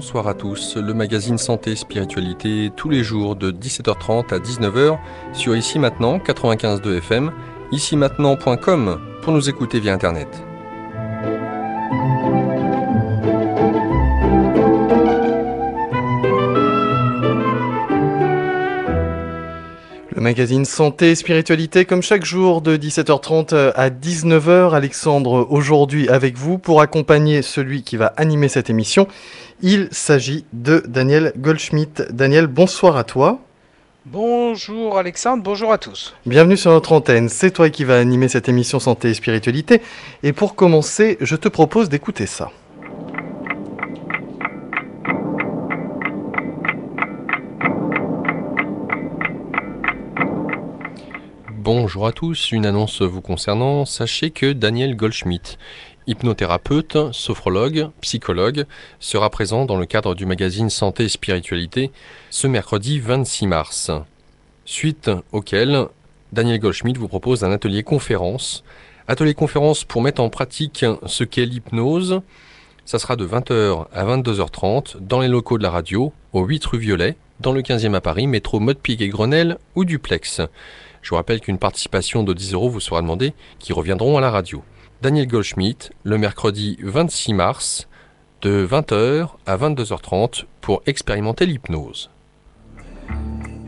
bonsoir à tous. Le magazine Santé Spiritualité tous les jours de 17h30 à 19h sur Ici Maintenant 95.2 FM, icimaintenant.com pour nous écouter via Internet. Le magazine Santé et Spiritualité, comme chaque jour de 17h30 à 19h. Alexandre, aujourd'hui avec vous pour accompagner celui qui va animer cette émission. Il s'agit de Daniel Goldschmidt. Daniel, bonsoir à toi. Bonjour Alexandre, bonjour à tous. Bienvenue sur notre antenne. C'est toi qui vas animer cette émission Santé et Spiritualité. Et pour commencer, je te propose d'écouter ça. Bonjour à tous, une annonce vous concernant. Sachez que Daniel Goldschmidt, hypnothérapeute, sophrologue, psychologue, sera présent dans le cadre du magazine Santé et Spiritualité ce mercredi 26 mars. Suite auquel Daniel Goldschmidt vous propose un atelier conférence pour mettre en pratique ce qu'est l'hypnose. Ça sera de 20h à 22h30 dans les locaux de la radio, au 8 rue Violet, dans le 15e à Paris, métro Modepic et Grenelle ou Duplex. Je vous rappelle qu'une participation de 10 € vous sera demandée, qui reviendront à la radio. Daniel Goldschmidt, le mercredi 26 mars, de 20h à 22h30 pour expérimenter l'hypnose.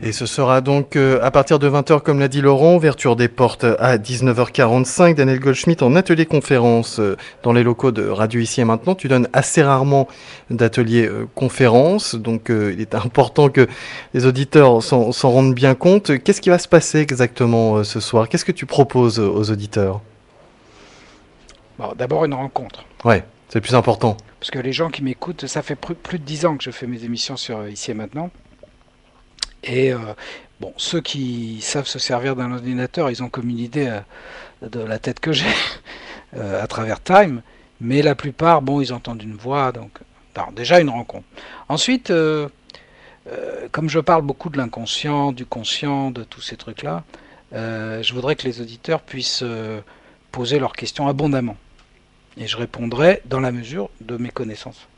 Et ce sera donc à partir de 20h, comme l'a dit Laurent, ouverture des portes à 19h45. Daniel Goldschmidt en atelier conférence dans les locaux de Radio Ici et Maintenant. Tu donnes assez rarement d'ateliers conférences, donc il est important que les auditeurs s'en rendent bien compte. Qu'est-ce qui va se passer exactement ce soir? Qu'est-ce que tu proposes aux auditeurs? Bon, d'abord une rencontre. Ouais, c'est le plus important. Parce que les gens qui m'écoutent, ça fait plus de 10 ans que je fais mes émissions sur Ici et Maintenant. Et bon, ceux qui savent se servir d'un ordinateur, ils ont comme une idée de la tête que j'ai à travers Time. Mais la plupart, bon, ils entendent une voix, donc alors, déjà une rencontre. Ensuite, comme je parle beaucoup de l'inconscient, du conscient, de tous ces trucs-là, je voudrais que les auditeurs puissent poser leurs questions abondamment. Et je répondrai dans la mesure de mes connaissances.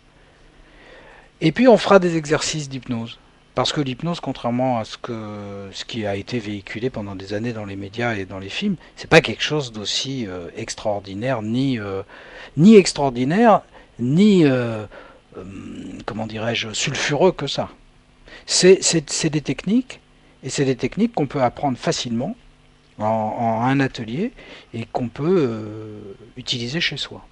Et puis on fera des exercices d'hypnose. Parce que l'hypnose, contrairement à ce qui a été véhiculé pendant des années dans les médias et dans les films, c'est pas quelque chose d'aussi extraordinaire, ni extraordinaire, ni comment dirais-je, sulfureux que ça. C'est des techniques, et c'est des techniques qu'on peut apprendre facilement en un atelier et qu'on peut utiliser chez soi.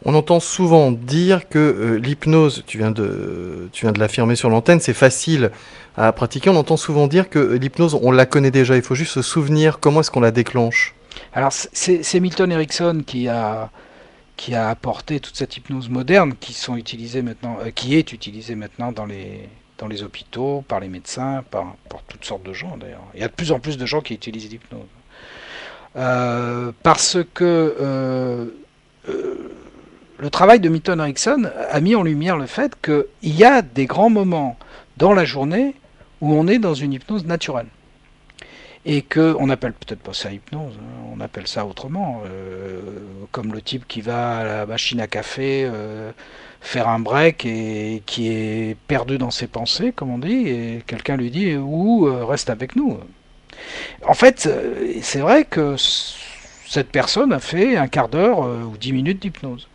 On entend souvent dire que l'hypnose, tu viens de l'affirmer sur l'antenne, c'est facile à pratiquer. On entend souvent dire que l'hypnose, on la connaît déjà, il faut juste se souvenir comment est-ce qu'on la déclenche. Alors c'est Milton Erickson qui a apporté toute cette hypnose moderne qui est utilisée maintenant dans les hôpitaux, par les médecins, par toutes sortes de gens d'ailleurs. Il y a de plus en plus de gens qui utilisent l'hypnose. Parce que le travail de Milton Erickson a mis en lumière le fait qu'il y a des grands moments dans la journée où on est dans une hypnose naturelle. Et qu'on n'appelle peut-être pas ça hypnose, on appelle ça autrement, comme le type qui va à la machine à café faire un break et qui est perdu dans ses pensées, comme on dit, et quelqu'un lui dit « reste avec nous ». En fait, c'est vrai que cette personne a fait un quart d'heure ou 10 minutes d'hypnose,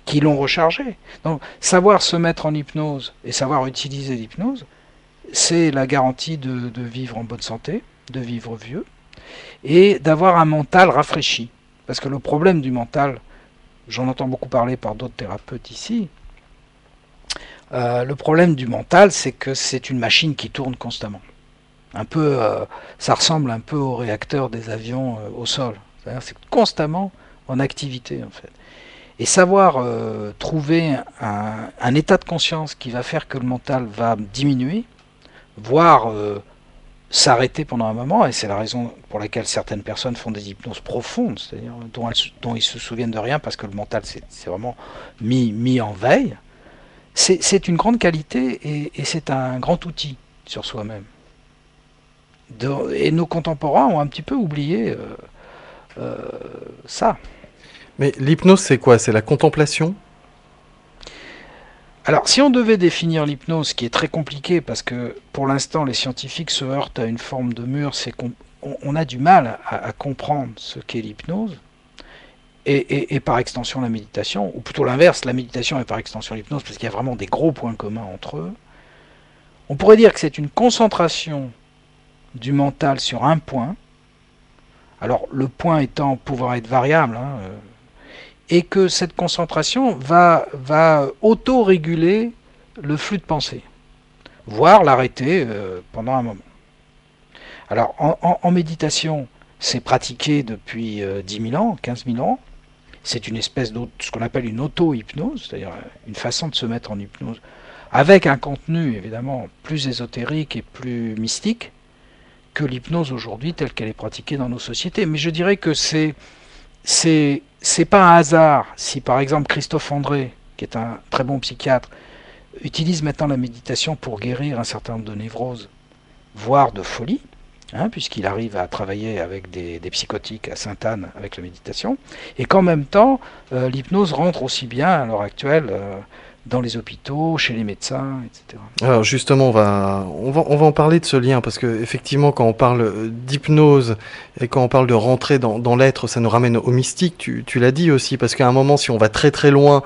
qui l'ont rechargé. Donc, savoir se mettre en hypnose et savoir utiliser l'hypnose, c'est la garantie de vivre en bonne santé, de vivre vieux, et d'avoir un mental rafraîchi. Parce que le problème du mental, j'en entends beaucoup parler par d'autres thérapeutes ici, le problème du mental, c'est que c'est une machine qui tourne constamment. Ça ressemble un peu au réacteur des avions au sol. C'est-à-dire c'est constamment en activité, en fait. Et savoir trouver un état de conscience qui va faire que le mental va diminuer, voire s'arrêter pendant un moment, et c'est la raison pour laquelle certaines personnes font des hypnoses profondes, c'est-à-dire dont ils se souviennent de rien parce que le mental c'est vraiment mis en veille, c'est une grande qualité et c'est un grand outil sur soi-même. Et nos contemporains ont un petit peu oublié ça. Mais l'hypnose, c'est quoi? C'est la contemplation? Alors, si on devait définir l'hypnose, ce qui est très compliqué, parce que pour l'instant, les scientifiques se heurtent à une forme de mur, c'est qu'on a du mal à comprendre ce qu'est l'hypnose, et par extension la méditation, ou plutôt l'inverse, la méditation et par extension l'hypnose, parce qu'il y a vraiment des gros points communs entre eux. On pourrait dire que c'est une concentration du mental sur un point, alors le point étant pouvoir être variable, et que cette concentration va auto-réguler le flux de pensée, voire l'arrêter pendant un moment. Alors en méditation, c'est pratiqué depuis 10 000 ans, 15 000 ans. C'est une espèce de ce qu'on appelle une auto-hypnose, c'est-à-dire une façon de se mettre en hypnose, avec un contenu évidemment plus ésotérique et plus mystique que l'hypnose aujourd'hui telle qu'elle est pratiquée dans nos sociétés. Mais je dirais que c'est pas un hasard si par exemple Christophe André, qui est un très bon psychiatre, utilise maintenant la méditation pour guérir un certain nombre de névroses, voire de folie, puisqu'il arrive à travailler avec des psychotiques à Sainte-Anne avec la méditation, et qu'en même temps, l'hypnose rentre aussi bien à l'heure actuelle dans les hôpitaux, chez les médecins, etc. Alors justement, on va en parler de ce lien, parce que effectivement, quand on parle d'hypnose et quand on parle de rentrer dans l'être, ça nous ramène au mystique, tu l'as dit aussi, parce qu'à un moment, si on va très très loin,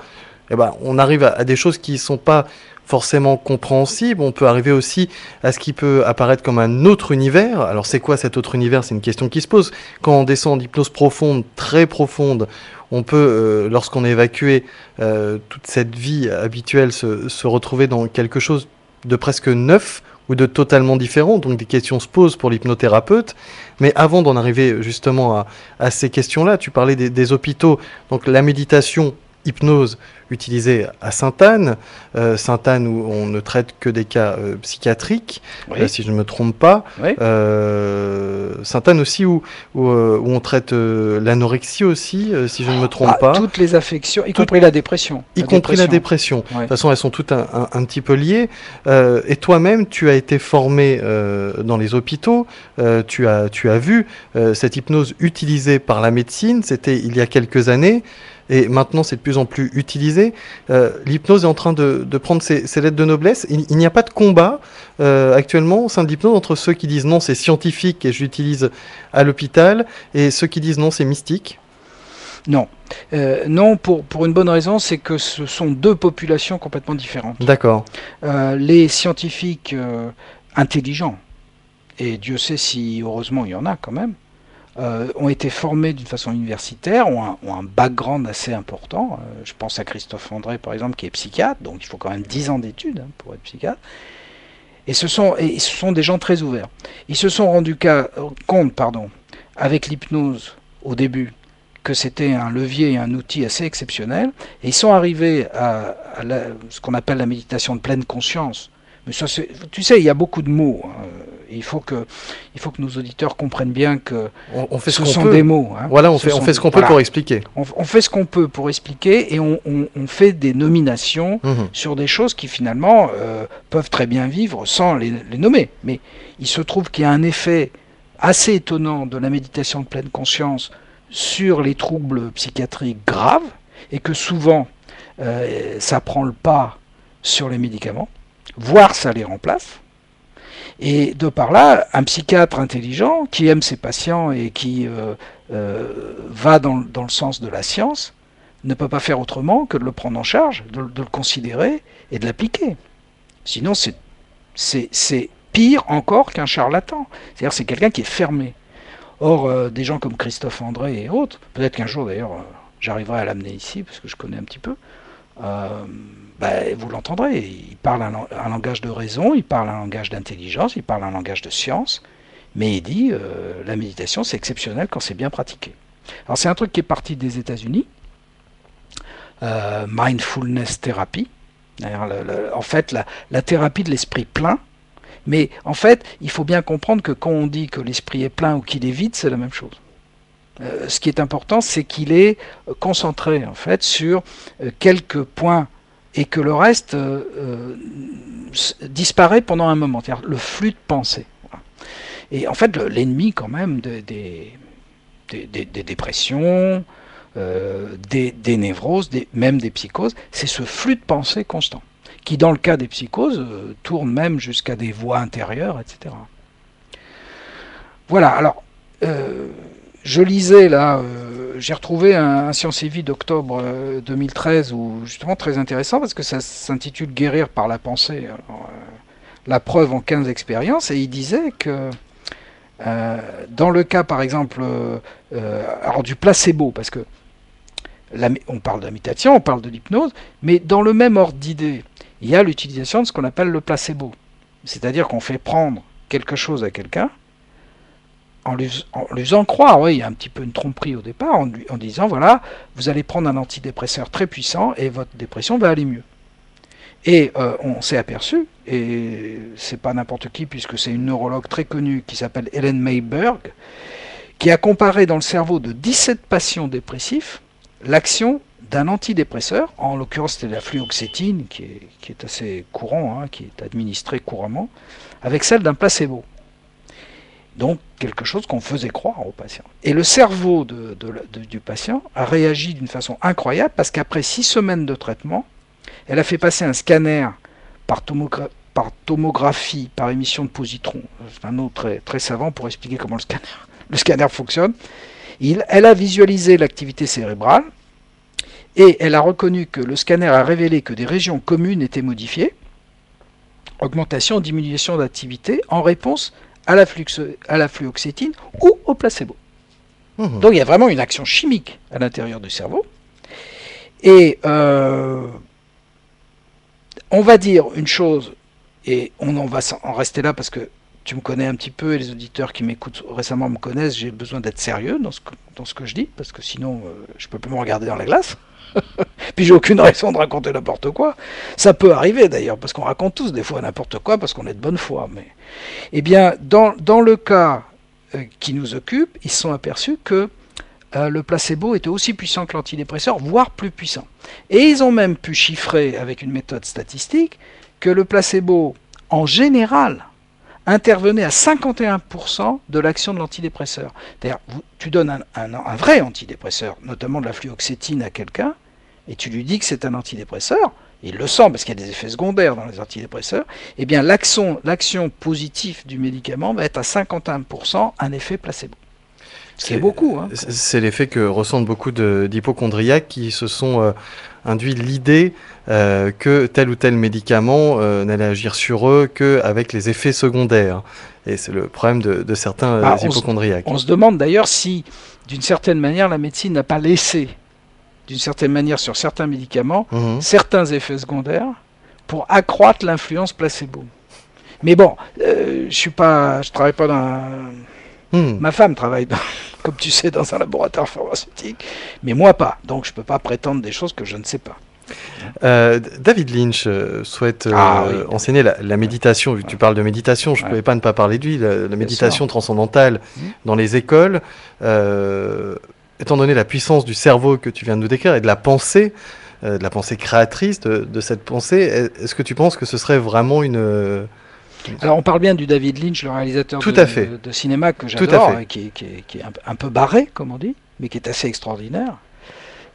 on arrive à des choses qui ne sont pas forcément compréhensibles. On peut arriver aussi à ce qui peut apparaître comme un autre univers. Alors c'est quoi cet autre univers? C'est une question qui se pose. Quand on descend en hypnose profonde, très profonde, on peut, lorsqu'on est évacué, toute cette vie habituelle, se retrouver dans quelque chose de presque neuf ou de totalement différent. Donc des questions se posent pour l'hypnothérapeute. Mais avant d'en arriver justement à ces questions-là, tu parlais des hôpitaux. Donc la méditation, hypnose utilisée à Sainte-Anne, Sainte-Anne où on ne traite que des cas psychiatriques, Oui. si je ne me trompe pas. Oui. Sainte-Anne aussi où on traite l'anorexie aussi, si je ne me trompe pas. Toutes les affections, y compris la dépression. Y compris la dépression. Ouais. De toute façon, elles sont toutes un petit peu liées. Et toi-même, tu as été formé dans les hôpitaux. Tu as vu cette hypnose utilisée par la médecine. C'était il y a quelques années. Et maintenant, c'est de plus en plus utilisé. L'hypnose est en train de prendre ses lettres de noblesse. Il n'y a pas de combat actuellement au sein de l'hypnose entre ceux qui disent non, c'est scientifique et je l'utilise à l'hôpital, et ceux qui disent non, c'est mystique. Non. Non, pour une bonne raison, c'est que ce sont deux populations complètement différentes. D'accord. Les scientifiques intelligents, et Dieu sait si heureusement il y en a quand même, ont été formés d'une façon universitaire, ont un background assez important. Je pense à Christophe André, par exemple, qui est psychiatre, donc il faut quand même 10 ans d'études pour être psychiatre. Et ce sont des gens très ouverts. Ils se sont rendus compte, avec l'hypnose au début, que c'était un levier et un outil assez exceptionnel, et ils sont arrivés à ce qu'on appelle la méditation de pleine conscience. Mais ça, tu sais, il y a beaucoup de mots. Il faut que nos auditeurs comprennent bien que on fait ce sont des mots. Voilà, on fait ce qu'on peut pour expliquer. On fait ce qu'on peut pour expliquer, et on fait des nominations sur des choses qui finalement peuvent très bien vivre sans les nommer. Mais il se trouve qu'il y a un effet assez étonnant de la méditation de pleine conscience sur les troubles psychiatriques graves, et que souvent ça prend le pas sur les médicaments, voire ça les remplace. Et de par là, un psychiatre intelligent qui aime ses patients et qui va dans le sens de la science ne peut pas faire autrement que de le prendre en charge, de le considérer et de l'appliquer. Sinon, c'est pire encore qu'un charlatan. C'est-à-dire c'est quelqu'un qui est fermé. Or, des gens comme Christophe André et autres, peut-être qu'un jour d'ailleurs j'arriverai à l'amener ici parce que je connais un petit peu, vous l'entendrez, il parle un langage de raison, il parle un langage d'intelligence, il parle un langage de science, mais il dit la méditation c'est exceptionnel quand c'est bien pratiqué. Alors c'est un truc qui est parti des États-Unis, mindfulness therapy, en fait la thérapie de l'esprit plein, mais en fait il faut bien comprendre que quand on dit que l'esprit est plein ou qu'il est vide, c'est la même chose. Ce qui est important, c'est qu'il est concentré en fait sur quelques points et que le reste disparaît pendant un moment, c'est-à-dire le flux de pensée. Et en fait, l'ennemi quand même des dépressions, des névroses, même des psychoses, c'est ce flux de pensée constant qui dans le cas des psychoses tournent même jusqu'à des voix intérieures, etc. Voilà, alors je lisais là, j'ai retrouvé un Science et Vie d'octobre 2013, où justement très intéressant parce que ça s'intitule Guérir par la pensée, alors, la preuve en 15 expériences, et il disait que dans le cas par exemple alors du placebo, parce que on parle de la méditation, on parle de l'hypnose, mais dans le même ordre d'idée, il y a l'utilisation de ce qu'on appelle le placebo, c'est-à-dire qu'on fait prendre quelque chose à quelqu'un en lui faisant croire, oui, il y a un petit peu une tromperie au départ, en disant, voilà, vous allez prendre un antidépresseur très puissant et votre dépression va aller mieux. Et on s'est aperçu, et c'est pas n'importe qui, puisque c'est une neurologue très connue qui s'appelle Ellen Mayberg, qui a comparé dans le cerveau de 17 patients dépressifs l'action d'un antidépresseur, en l'occurrence c'était la fluoxétine, qui est assez courant, hein, qui est administré couramment, avec celle d'un placebo. Donc quelque chose qu'on faisait croire au patient. Et le cerveau du patient a réagi d'une façon incroyable, parce qu'après 6 semaines de traitement, elle a fait passer un scanner par tomographie, par émission de positrons. C'est un autre très, très savant pour expliquer comment le scanner fonctionne. Elle a visualisé l'activité cérébrale, et elle a reconnu que le scanner a révélé que des régions communes étaient modifiées, augmentation, diminution d'activité, en réponse à la fluoxétine ou au placebo. Donc il y a vraiment une action chimique à l'intérieur du cerveau. Et on va dire une chose, et on en va en rester là parce que tu me connais un petit peu et les auditeurs qui m'écoutent récemment me connaissent, j'ai besoin d'être sérieux dans ce que je dis, parce que sinon je peux plus me regarder dans la glace. Puis j'ai aucune raison de raconter n'importe quoi. Ça peut arriver d'ailleurs, parce qu'on raconte tous des fois n'importe quoi, parce qu'on est de bonne foi. Mais eh bien, dans le cas qui nous occupe, ils se sont aperçus que le placebo était aussi puissant que l'antidépresseur, voire plus puissant. Et ils ont même pu chiffrer avec une méthode statistique que le placebo, en général, intervenait à 51% de l'action de l'antidépresseur. C'est-à-dire, tu donnes un vrai antidépresseur, notamment de la fluoxétine à quelqu'un, et tu lui dis que c'est un antidépresseur, il le sent parce qu'il y a des effets secondaires dans les antidépresseurs, eh bien l'action positive du médicament va être à 51% un effet placebo. C'est beaucoup. Hein. C'est l'effet que ressentent beaucoup d'hypocondriaques qui se sont induit l'idée que tel ou tel médicament n'allait agir sur eux qu'avec les effets secondaires. Et c'est le problème de certains hypocondriaques. On se demande d'ailleurs si, d'une certaine manière, la médecine n'a pas laissé, d'une certaine manière, sur certains médicaments, certains effets secondaires pour accroître l'influence placebo. Mais bon, je travaille pas dans... Ma femme travaille, comme tu sais, dans un laboratoire pharmaceutique, mais moi pas. Donc je ne peux pas prétendre des choses que je ne sais pas. David Lynch souhaite enseigner la méditation. Vu que tu parles de méditation, je ne pouvais pas ne pas parler de lui. La méditation transcendantale dans les écoles, étant donné la puissance du cerveau que tu viens de nous décrire et de la pensée créatrice de cette pensée, est-ce que tu penses que ce serait vraiment une... Alors on parle bien du David Lynch, le réalisateur de cinéma que j'adore, qui est un peu barré, comme on dit, mais qui est assez extraordinaire.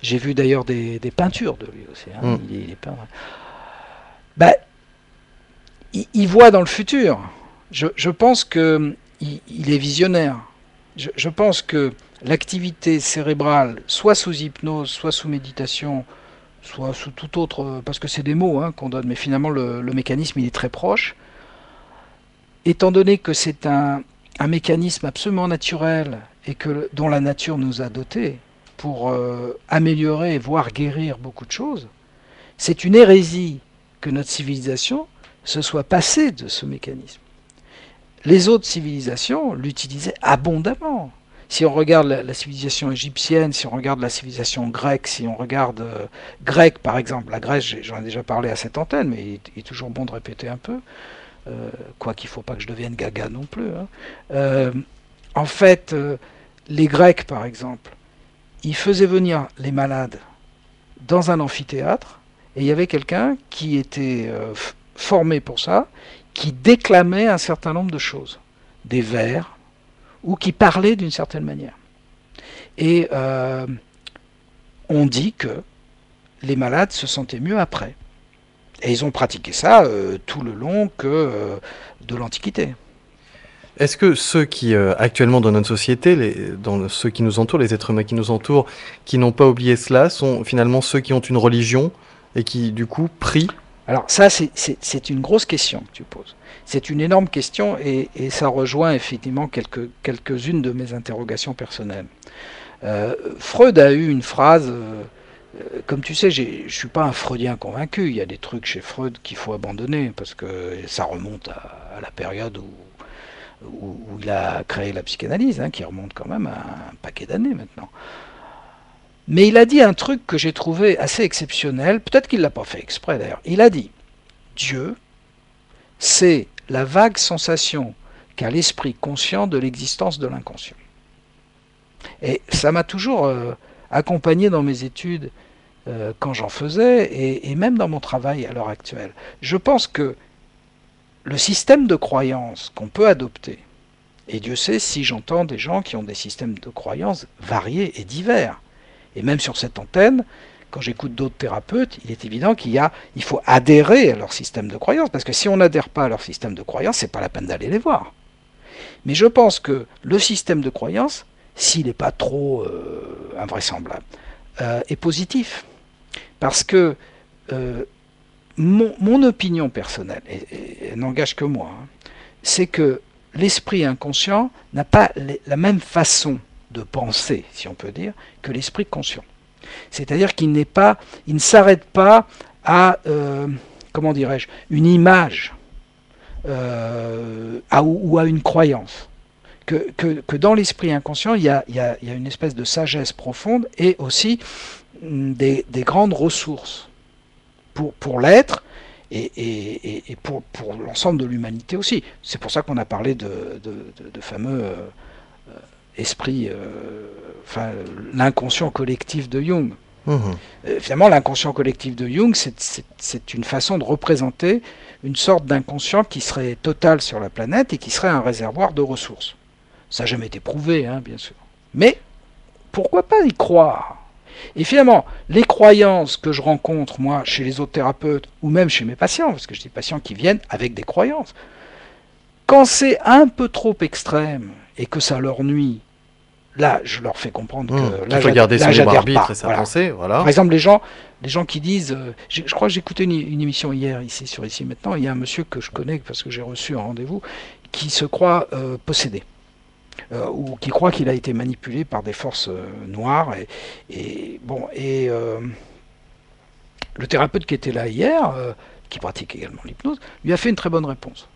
J'ai vu d'ailleurs des peintures de lui aussi. Hein. Il est peint. Il voit dans le futur. Je pense qu'il est visionnaire. Je pense que l'activité cérébrale, soit sous hypnose, soit sous méditation, soit sous tout autre, parce que c'est des mots qu'on donne, mais finalement le mécanisme il est très proche. Étant donné que c'est un mécanisme absolument naturel et dont la nature nous a dotés pour améliorer, voire guérir beaucoup de choses, c'est une hérésie que notre civilisation se soit passée de ce mécanisme. Les autres civilisations l'utilisaient abondamment. Si on regarde la civilisation égyptienne, si on regarde la civilisation grecque, si on regarde grecque par exemple, la Grèce, j'en ai déjà parlé à cette antenne, mais il est toujours bon de répéter un peu, quoi qu'il ne faut pas que je devienne gaga non plus. En fait, les Grecs, par exemple, ils faisaient venir les malades dans un amphithéâtre, et il y avait quelqu'un qui était formé pour ça, qui déclamait un certain nombre de choses, des vers, ou qui parlait d'une certaine manière. Et on dit que les malades se sentaient mieux après. Et ils ont pratiqué ça tout le long de l'Antiquité. Est-ce que ceux qui, actuellement dans notre société, ceux qui nous entourent, les êtres humains qui nous entourent, qui n'ont pas oublié cela, sont finalement ceux qui ont une religion et qui, du coup, prient? Alors ça, c'est une grosse question que tu poses. C'est une énorme question et ça rejoint effectivement quelques-unes de mes interrogations personnelles. Freud a eu une phrase, comme tu sais, je ne suis pas un freudien convaincu, il y a des trucs chez Freud qu'il faut abandonner parce que ça remonte à la période où il a créé la psychanalyse, qui remonte quand même à un paquet d'années maintenant. Mais il a dit un truc que j'ai trouvé assez exceptionnel, peut-être qu'il ne l'a pas fait exprès d'ailleurs. Il a dit, Dieu, c'est la vague sensation qu'a l'esprit conscient de l'existence de l'inconscient. Et ça m'a toujours accompagné dans mes études quand j'en faisais et même dans mon travail à l'heure actuelle. Je pense que le système de croyance qu'on peut adopter, et Dieu sait si j'entends des gens qui ont des systèmes de croyance variés et divers, et même sur cette antenne, quand j'écoute d'autres thérapeutes, il est évident qu'il faut adhérer à leur système de croyance, parce que si on n'adhère pas à leur système de croyance, c'est pas la peine d'aller les voir. Mais je pense que le système de croyance, s'il n'est pas trop invraisemblable, est positif. Parce que mon opinion personnelle, et n'engage que moi, c'est que l'esprit inconscient n'a pas la même façon de penser, si on peut dire, que l'esprit conscient. C'est-à-dire qu'il ne s'arrête pas à, comment dirais-je, une image ou à une croyance. Que dans l'esprit inconscient, il y a une espèce de sagesse profonde et aussi des grandes ressources pour l'être et pour l'ensemble de l'humanité aussi. C'est pour ça qu'on a parlé de fameux esprit, l'inconscient collectif de Jung. Finalement, l'inconscient collectif de Jung, c'est une façon de représenter une sorte d'inconscient qui serait total sur la planète et qui serait un réservoir de ressources. Ça n'a jamais été prouvé, bien sûr. Mais pourquoi pas y croire? Et finalement, les croyances que je rencontre, moi, chez les autres thérapeutes, ou même chez mes patients, parce que j'ai des patients qui viennent avec des croyances, quand c'est un peu trop extrême et que ça leur nuit, là, je leur fais comprendre que là, il faut garder son libre arbitre et sa pensée. Voilà. Par exemple, les gens qui disent, je crois que j'écoutais une émission hier ici sur Ici Maintenant, il y a un monsieur que je connais parce que j'ai reçu un rendez-vous, qui se croit possédé. Ou qui croit qu'il a été manipulé par des forces noires. Le thérapeute qui était là hier, qui pratique également l'hypnose, lui a fait une très bonne réponse.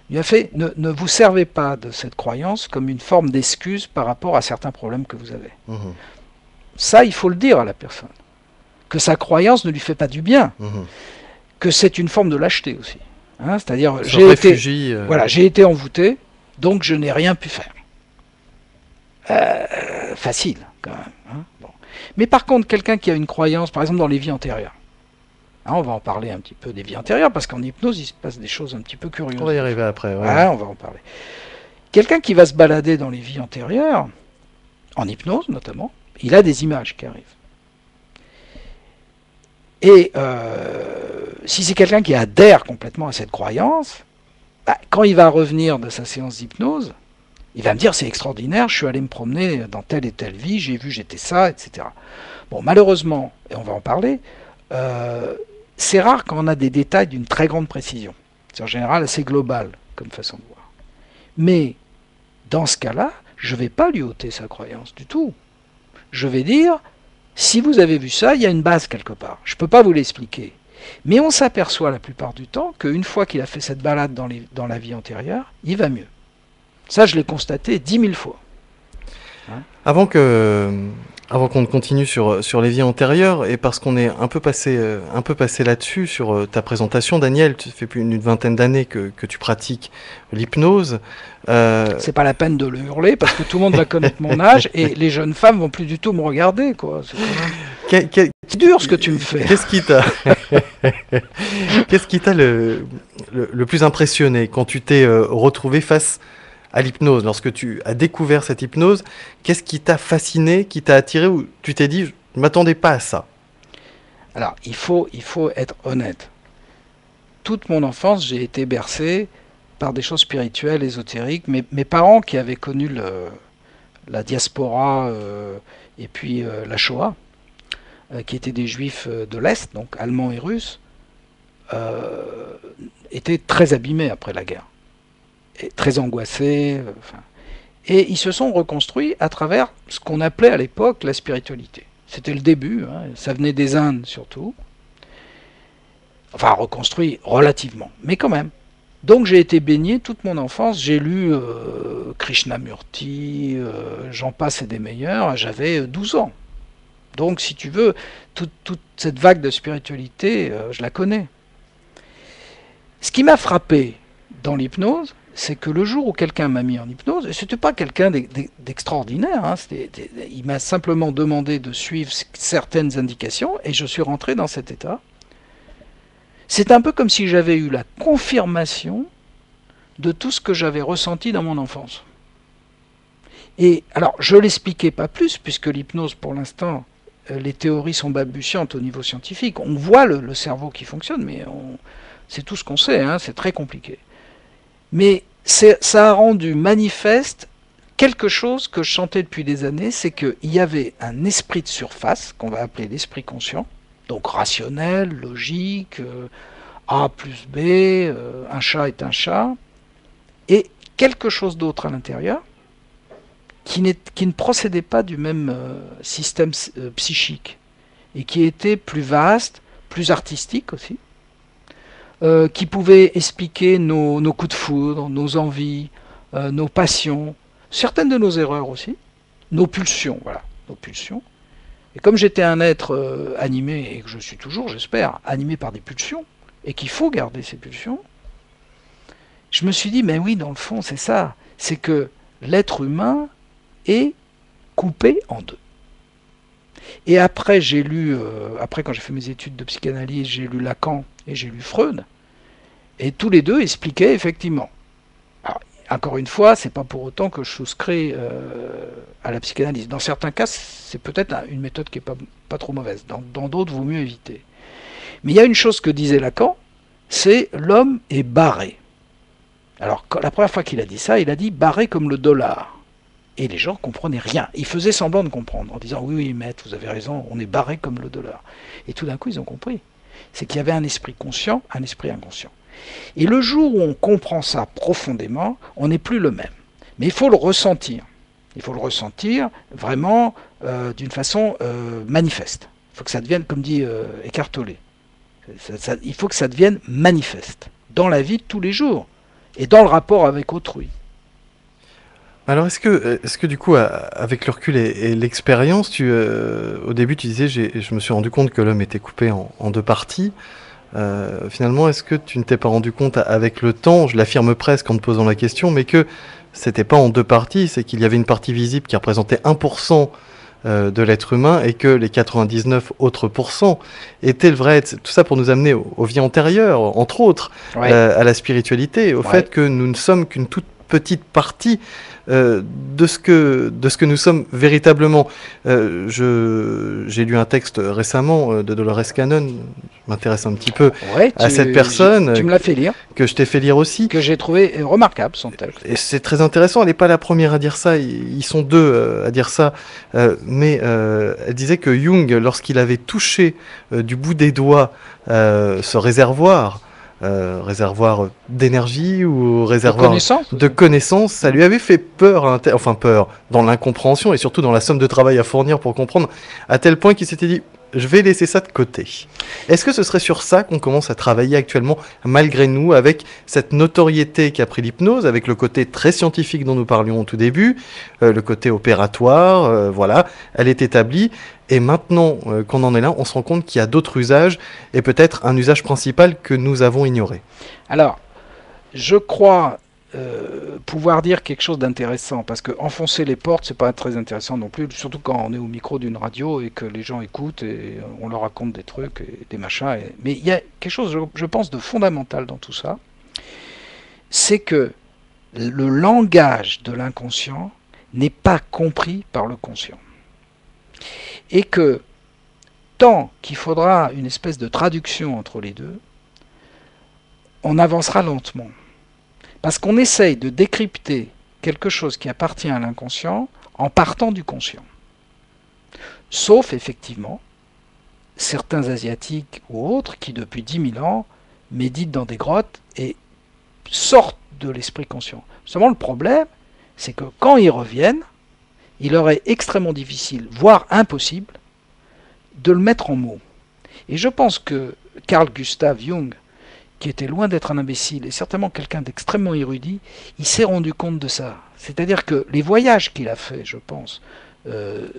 Il a fait, ne vous servez pas de cette croyance comme une forme d'excuse par rapport à certains problèmes que vous avez. Ça, il faut le dire à la personne. Que sa croyance ne lui fait pas du bien. Que c'est une forme de lâcheté aussi. C'est-à-dire, j'ai été envoûté, donc je n'ai rien pu faire. Facile, quand même. Bon. Mais par contre, quelqu'un qui a une croyance, par exemple dans les vies antérieures, on va en parler un petit peu des vies antérieures, parce qu'en hypnose, il se passe des choses un petit peu curieuses. On va y arriver après. Ouais. On va en parler. Quelqu'un qui va se balader dans les vies antérieures, en hypnose notamment, il a des images qui arrivent. Et si c'est quelqu'un qui adhère complètement à cette croyance, quand il va revenir de sa séance d'hypnose, il va me dire c'est extraordinaire, je suis allé me promener dans telle et telle vie, j'ai vu, j'étais ça, etc. Bon, malheureusement, et on va en parler, c'est rare quand on a des détails d'une très grande précision. C'est en général assez global comme façon de voir. Mais dans ce cas-là, je ne vais pas lui ôter sa croyance du tout. Je vais dire, si vous avez vu ça, il y a une base quelque part. Je ne peux pas vous l'expliquer. Mais on s'aperçoit la plupart du temps qu'une fois qu'il a fait cette balade dans la vie antérieure, il va mieux. Ça, je l'ai constaté 10 000 fois. Avant qu'on ne continue sur les vies antérieures, et parce qu'on est un peu passé là-dessus sur ta présentation, Daniel, tu fais plus d'une vingtaine d'années que tu pratiques l'hypnose. C'est pas la peine de le hurler parce que tout le monde va connaître mon âge et les jeunes femmes vont plus du tout me regarder, quoi. C'est dur ce que tu me fais. Qu'est-ce qui t'a le plus impressionné quand tu t'es retrouvé face à l'hypnose, lorsque tu as découvert cette hypnose? Qu'est-ce qui t'a fasciné, qui t'a attiré, ou tu t'es dit, je ne m'attendais pas à ça? Alors, il faut être honnête. toute mon enfance, j'ai été bercé par des choses spirituelles, ésotériques. Mes parents qui avaient connu la diaspora et puis la Shoah, qui étaient des juifs de l'Est, donc allemands et russes, étaient très abîmés après la guerre, et très angoissés. Et ils se sont reconstruits à travers ce qu'on appelait à l'époque la spiritualité. C'était le début, hein, ça venait des Indes surtout. Enfin, reconstruit relativement, mais quand même. Donc j'ai été baigné toute mon enfance, j'ai lu Krishnamurti, j'en passe et des meilleurs, j'avais 12 ans. Donc si tu veux, toute cette vague de spiritualité, je la connais. Ce qui m'a frappé dans l'hypnose, c'est que le jour où quelqu'un m'a mis en hypnose, et c'était pas quelqu'un d'extraordinaire, hein, il m'a simplement demandé de suivre certaines indications, et je suis rentré dans cet état. C'est un peu comme si j'avais eu la confirmation de tout ce que j'avais ressenti dans mon enfance. Et alors, je ne l'expliquais pas plus, puisque l'hypnose, pour l'instant, les théories sont balbutiantes au niveau scientifique. On voit le cerveau qui fonctionne, mais c'est tout ce qu'on sait, hein, c'est très compliqué. Mais ça a rendu manifeste quelque chose que je sentais depuis des années, c'est qu'il y avait un esprit de surface, qu'on va appeler l'esprit conscient, donc rationnel, logique, A plus B, un chat est un chat, et quelque chose d'autre à l'intérieur qui ne procédait pas du même système psychique, et qui était plus vaste, plus artistique aussi, qui pouvait expliquer nos coups de foudre, nos envies, nos passions, certaines de nos erreurs aussi, nos pulsions, voilà, nos pulsions. Et comme j'étais un être animé, et que je suis toujours, j'espère, animé par des pulsions, et qu'il faut garder ces pulsions, je me suis dit, mais oui, dans le fond, c'est ça. C'est que l'être humain est coupé en deux. Et après, j'ai lu, quand j'ai fait mes études de psychanalyse, j'ai lu Lacan et j'ai lu Freud, et tous les deux expliquaient effectivement. Alors, encore une fois, c'est pas pour autant que je souscris à la psychanalyse. Dans certains cas, c'est peut-être une méthode qui est pas trop mauvaise. Dans d'autres, il vaut mieux éviter. Mais il y a une chose que disait Lacan, c'est l'homme est barré. Alors, la première fois qu'il a dit ça, il a dit barré comme le dollar. Et les gens ne comprenaient rien. Ils faisaient semblant de comprendre, en disant oui, maître, vous avez raison, on est barré comme le dollar. Et tout d'un coup, ils ont compris. C'est qu'il y avait un esprit conscient, un esprit inconscient. Et le jour où on comprend ça profondément, on n'est plus le même. Mais il faut le ressentir. Il faut le ressentir vraiment d'une façon manifeste. Il faut que ça devienne, comme dit Eckhart Tolle, il faut que ça devienne manifeste dans la vie de tous les jours et dans le rapport avec autrui. Alors est-ce que du coup, avec le recul et l'expérience, au début tu disais, je me suis rendu compte que l'homme était coupé en deux parties. Finalement, est-ce que tu ne t'es pas rendu compte avec le temps, je l'affirme presque en te posant la question, mais que c'était pas en deux parties, c'est qu'il y avait une partie visible qui représentait 1% de l'être humain et que les 99 autres pourcents étaient le vrai. Tout ça pour nous amener aux vies antérieures, entre autres, à la spiritualité, au fait que nous ne sommes qu'une toute petite partie de ce que nous sommes véritablement. J'ai lu un texte récemment de Dolores Cannon, je m'intéresse un petit peu à cette personne. Tu me l'as fait lire. Que je t'ai fait lire aussi. Que j'ai trouvé remarquable, son texte. Et c'est très intéressant, elle n'est pas la première à dire ça, ils sont deux à dire ça, mais elle disait que Jung, lorsqu'il avait touché du bout des doigts ce réservoir d'énergie ou réservoir de connaissances, ça lui avait fait peur, peur, dans l'incompréhension et surtout dans la somme de travail à fournir pour comprendre, à tel point qu'il s'était dit, je vais laisser ça de côté. Est-ce que ce serait sur ça qu'on commence à travailler actuellement, malgré nous, avec cette notoriété qu'a pris l'hypnose, avec le côté très scientifique dont nous parlions au tout début, le côté opératoire, voilà, elle est établie. Et maintenant qu'on en est là, on se rend compte qu'il y a d'autres usages, et peut-être un usage principal que nous avons ignoré. Alors, je crois pouvoir dire quelque chose d'intéressant, parce que enfoncer les portes, c'est pas très intéressant non plus, surtout quand on est au micro d'une radio et que les gens écoutent et on leur raconte des trucs et des machins. Mais il y a quelque chose, je pense, de fondamental dans tout ça, c'est que le langage de l'inconscient n'est pas compris par le conscient. Et que tant qu'il faudra une espèce de traduction entre les deux, on avancera lentement. Parce qu'on essaye de décrypter quelque chose qui appartient à l'inconscient en partant du conscient. Sauf, effectivement, certains Asiatiques ou autres qui, depuis 10 000 ans, méditent dans des grottes et sortent de l'esprit conscient. Seulement, le problème, c'est que quand ils reviennent, il leur est extrêmement difficile, voire impossible, de le mettre en mots. Et je pense que Carl Gustav Jung, qui était loin d'être un imbécile et certainement quelqu'un d'extrêmement érudit, il s'est rendu compte de ça. C'est-à-dire que les voyages qu'il a fait, je pense,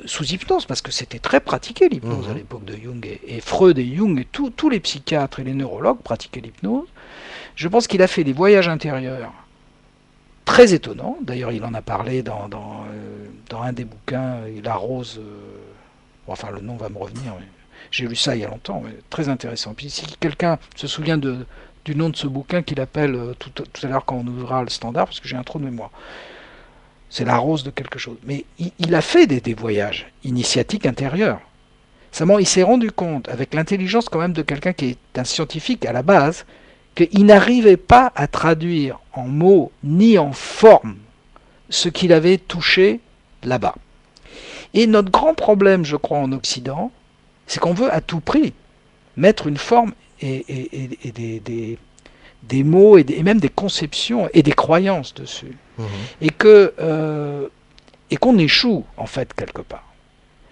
sous hypnose, parce que c'était très pratiqué l'hypnose à l'époque de Jung, et Freud et Jung, et tous les psychiatres et les neurologues pratiquaient l'hypnose. Je pense qu'il a fait des voyages intérieurs très étonnants. D'ailleurs, il en a parlé dans un des bouquins, La Rose, enfin le nom va me revenir, mais j'ai lu ça il y a longtemps, mais très intéressant. Puis si quelqu'un se souvient du nom de ce bouquin qu'il appelle tout à l'heure quand on ouvrira le standard, parce que j'ai un trou de mémoire, c'est La Rose de quelque chose. Mais il a fait des voyages initiatiques intérieurs. Seulement, il s'est rendu compte, avec l'intelligence quand même de quelqu'un qui est un scientifique à la base, qu'il n'arrivait pas à traduire en mots ni en forme ce qu'il avait touché là-bas. Et notre grand problème, je crois, en Occident, c'est qu'on veut à tout prix mettre une forme et des mots et même des conceptions et des croyances dessus. Et qu'on échoue, en fait, quelque part.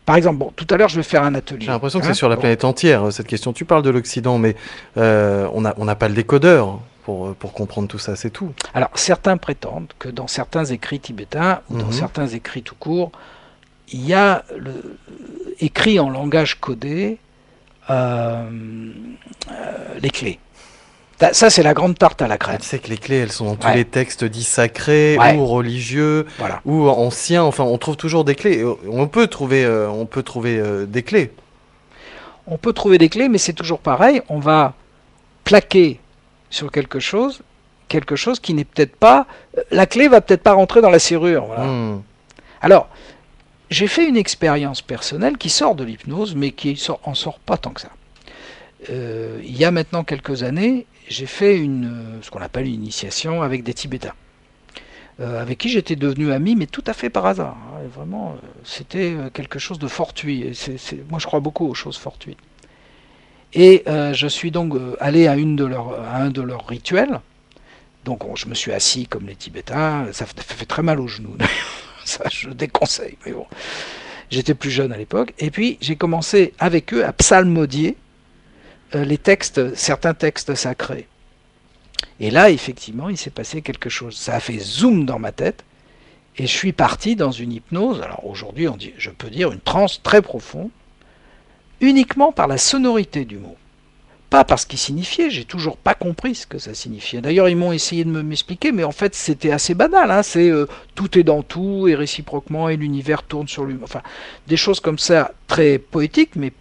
Par exemple, bon, tout à l'heure, je vais faire un atelier. J'ai l'impression que c'est sur la planète entière, cette question. Tu parles de l'Occident, mais on n'a pas le décodeur pour comprendre tout ça, c'est tout. Alors, certains prétendent que dans certains écrits tibétains, ou dans certains écrits tout court, il y a écrit en langage codé les clés. Ça, c'est la grande tarte à la crème. Tu sais que les clés, elles sont dans tous les textes dits sacrés ou religieux ou anciens. Enfin, on trouve toujours des clés. On peut trouver des clés. On peut trouver des clés, mais c'est toujours pareil. On va plaquer sur quelque chose qui n'est peut-être pas... La clé va peut-être pas rentrer dans la serrure. Voilà. Alors, j'ai fait une expérience personnelle qui sort de l'hypnose, mais qui en sort pas tant que ça. Il y a maintenant quelques années, j'ai fait ce qu'on appelle une initiation avec des Tibétains, avec qui j'étais devenu ami, mais tout à fait par hasard. Hein, vraiment, c'était quelque chose de fortuit. Et moi, je crois beaucoup aux choses fortuites. Et je suis donc allé à un de leurs rituels. Donc, je me suis assis comme les Tibétains. Ça fait très mal aux genoux. Ça, je déconseille. Mais bon, j'étais plus jeune à l'époque. Et puis, j'ai commencé avec eux à psalmodier certains textes sacrés. Et là, effectivement, il s'est passé quelque chose. Ça a fait zoom dans ma tête, et je suis parti dans une hypnose, alors aujourd'hui, je peux dire une transe très profonde, uniquement par la sonorité du mot. Pas parce qu'il signifiait, j'ai toujours pas compris ce que ça signifiait. D'ailleurs, ils m'ont essayé de m'expliquer, mais en fait, c'était assez banal. Hein. C'est tout est dans tout, et réciproquement, et l'univers tourne sur lui. Enfin, des choses comme ça, très poétiques, mais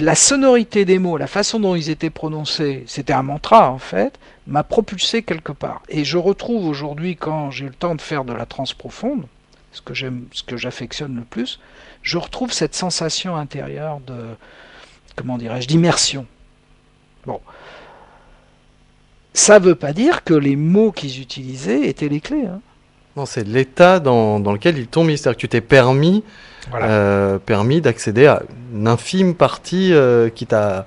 la sonorité des mots, la façon dont ils étaient prononcés, c'était un mantra, en fait, m'a propulsé quelque part. Et je retrouve aujourd'hui, quand j'ai le temps de faire de la transe profonde, ce que j'affectionne le plus, je retrouve cette sensation intérieure de, comment dirais-je, d'immersion. Bon, ça ne veut pas dire que les mots qu'ils utilisaient étaient les clés. Hein. Non, c'est l'état dans lequel ils t'ont mis. C'est-à-dire que tu t'es permis d'accéder à une infime partie qui t'a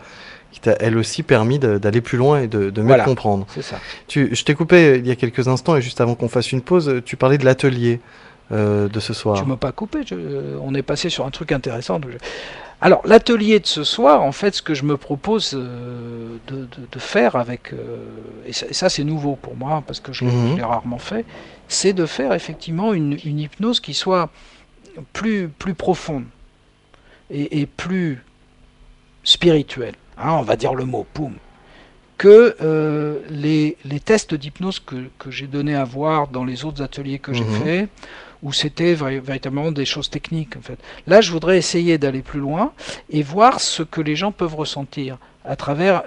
elle aussi permis d'aller plus loin et de mieux comprendre. C'est ça. Je t'ai coupé il y a quelques instants et juste avant qu'on fasse une pause, tu parlais de l'atelier de ce soir. Tu ne m'as pas coupé, on est passé sur un truc intéressant. Alors, l'atelier de ce soir, en fait, ce que je me propose de faire avec... et ça c'est nouveau pour moi, parce que je l'ai rarement fait, c'est de faire effectivement une hypnose qui soit plus profonde et plus spirituelle. Hein, on va dire le mot, poum. Que les tests d'hypnose que j'ai donné à voir dans les autres ateliers que j'ai fait, où c'était véritablement des choses techniques. En fait. Là, je voudrais essayer d'aller plus loin et voir ce que les gens peuvent ressentir à travers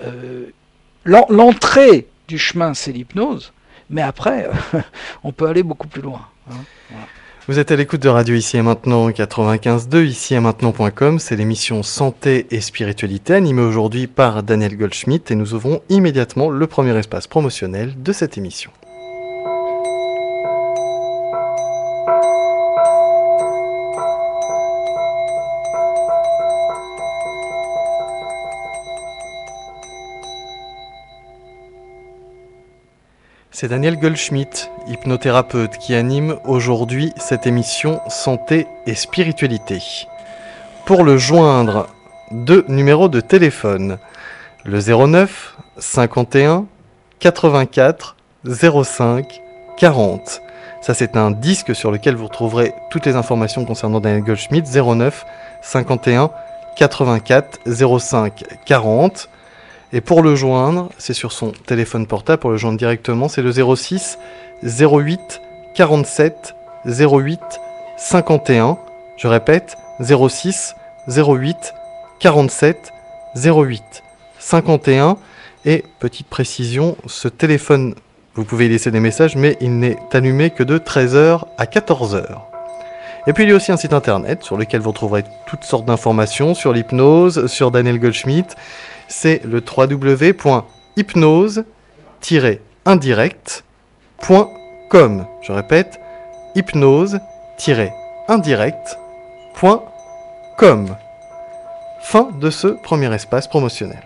l'entrée du chemin, c'est l'hypnose, mais après, on peut aller beaucoup plus loin. Hein. Voilà. Vous êtes à l'écoute de Radio Ici et Maintenant 95.2, ici et maintenant.com. C'est l'émission Santé et Spiritualité animée aujourd'hui par Daniel Goldschmidt et nous ouvrons immédiatement le premier espace promotionnel de cette émission. C'est Daniel Goldschmidt, hypnothérapeute, qui anime aujourd'hui cette émission Santé et Spiritualité. Pour le joindre, 2 numéros de téléphone. Le 09 51 84 05 40. Ça, c'est un disque sur lequel vous retrouverez toutes les informations concernant Daniel Goldschmidt. 09 51 84 05 40. Et pour le joindre, c'est sur son téléphone portable, pour le joindre directement, c'est le 06 08 47 08 51. Je répète, 06 08 47 08 51. Et petite précision, ce téléphone, vous pouvez y laisser des messages, mais il n'est allumé que de 13h à 14h. Et puis il y a aussi un site internet sur lequel vous retrouverez toutes sortes d'informations sur l'hypnose, sur Daniel Goldschmidt. C'est le www.hypnose-indirect.com. Je répète, hypnose-indirect.com. Fin de ce premier espace promotionnel.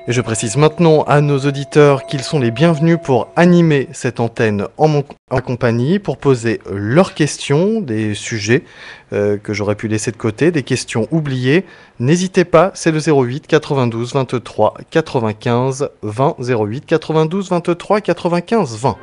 Et je précise maintenant à nos auditeurs qu'ils sont les bienvenus pour animer cette antenne en compagnie, pour poser leurs questions, des sujets que j'aurais pu laisser de côté, des questions oubliées. N'hésitez pas, c'est le 08 92 23 95 20, 08 92 23 95 20.